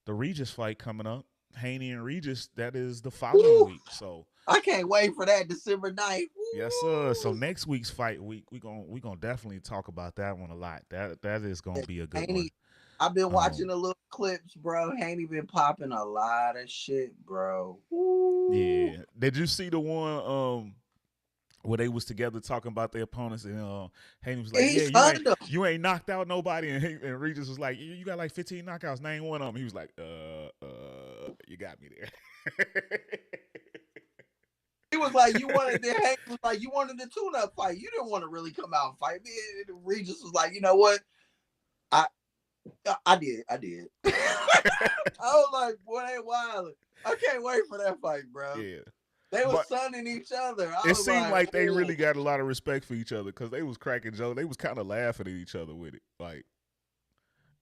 Regis fight coming up. Haney and Regis, that is the following Woo! week. So I can't wait for that December 9th. yes, sir. So next week's fight week, we gonna definitely talk about that one a lot. That is gonna be a good Haney, one. I've been watching the little clips, bro. Haney been popping a lot of shit, bro. Woo. Yeah. Did you see the one where they was together talking about their opponents and Haney was like, "Yeah, you ain't knocked out nobody," and Regis was like, "You got like 15 knockouts. Name one of them." He was like, you got me there." He was like, "You wanted the Haney was like, you wanted the tune-up fight. You didn't want to really come out and fight me." And Regis was like, "You know what? I did. I was like, boy, they wild. I can't wait for that fight, bro." Yeah. They were sunning each other. It seemed like they really got a lot of respect for each other because they was cracking jokes. They was kind of laughing at each other with it. Like,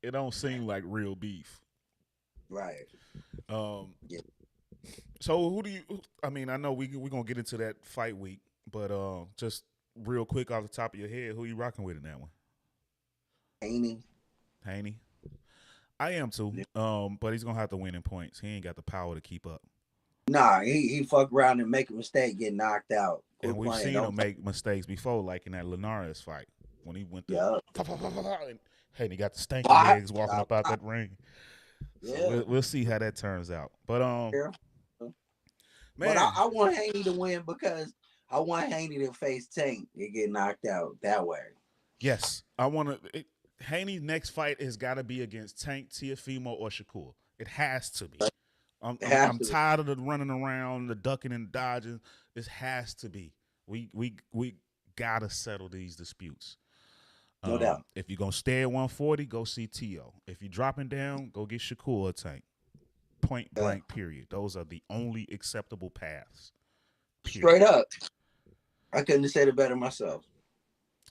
it don't seem like real beef. Right. Yeah. So who do you? I mean, I know we're gonna get into that fight week, but just real quick off the top of your head, who you rocking with in that one? Haney. I am too. Yeah. But he's gonna have to win in points. He ain't got the power to keep up. Nah, he fuck around and make a mistake, get knocked out. And we've seen him make mistakes before, like in that Linares fight when he went there. And Haney got the stanky legs walking up out that ring. So yeah. we'll see how that turns out. But man, but I want Haney to win because I want Haney to face Tank and get knocked out that way. Yes, I want to. Haney's next fight has got to be against Tank, Teofimo, or Shakur. It has to be. I'm tired of the running around, the ducking and dodging. This has to be. We gotta settle these disputes. No doubt. If you're gonna stay at 140, go see T.O. If you're dropping down, go get Shakur or Tank. Point blank. Period. Those are the only acceptable paths. Period. Straight up. I couldn't have said it better myself.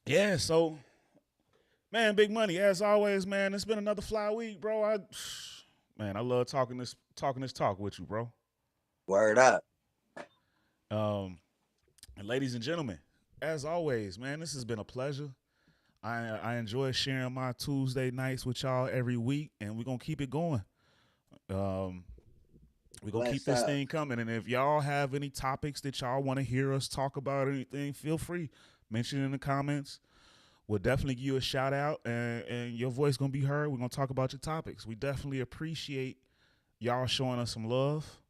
Yeah. So, man, big money as always, man. It's been another fly week, bro. I love talking this talk with you, bro. Word up. And ladies and gentlemen, as always, man, this has been a pleasure. I enjoy sharing my Tuesday nights with y'all every week, and we're gonna keep it going. We're gonna keep this thing coming. And if y'all have any topics that y'all want to hear us talk about or anything, feel free. Mention it in the comments. We'll definitely give you a shout out, and your voice gonna be heard. We're gonna talk about your topics. We definitely appreciate y'all showing us some love.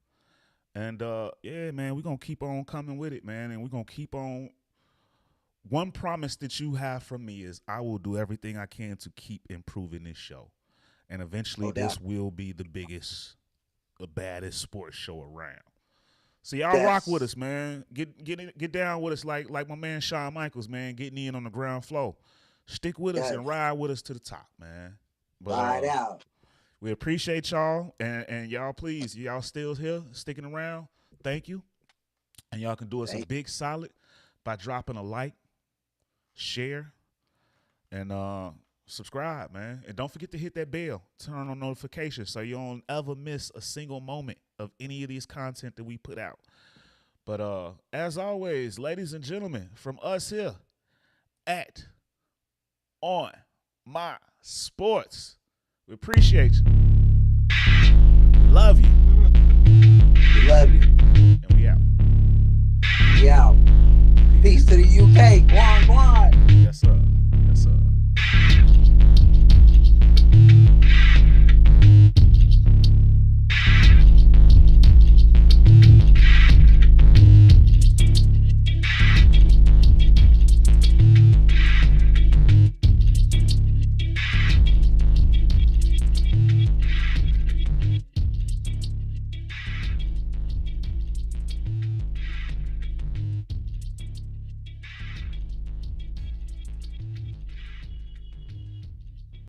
And yeah, man, we're gonna keep on coming with it, man. And we're gonna keep on. One promise that you have from me is I will do everything I can to keep improving this show. And eventually this will be the biggest, the baddest sports show around. So y'all rock with us, man. Get down with us like my man Shawn Michaels, man, getting in on the ground floor. Stick with us and ride with us to the top, man. But, ride out. We appreciate y'all, and y'all, please, y'all still here, sticking around. Thank you. And y'all can do us a big solid by dropping a like, share, and subscribe, man. And don't forget to hit that bell, turn on notifications so you don't ever miss a single moment of any of these content that we put out. But as always, ladies and gentlemen, from us here at On My Sports, we appreciate you. We love you. We love you. And we out. We out. Peace to the UK. Guan, guan.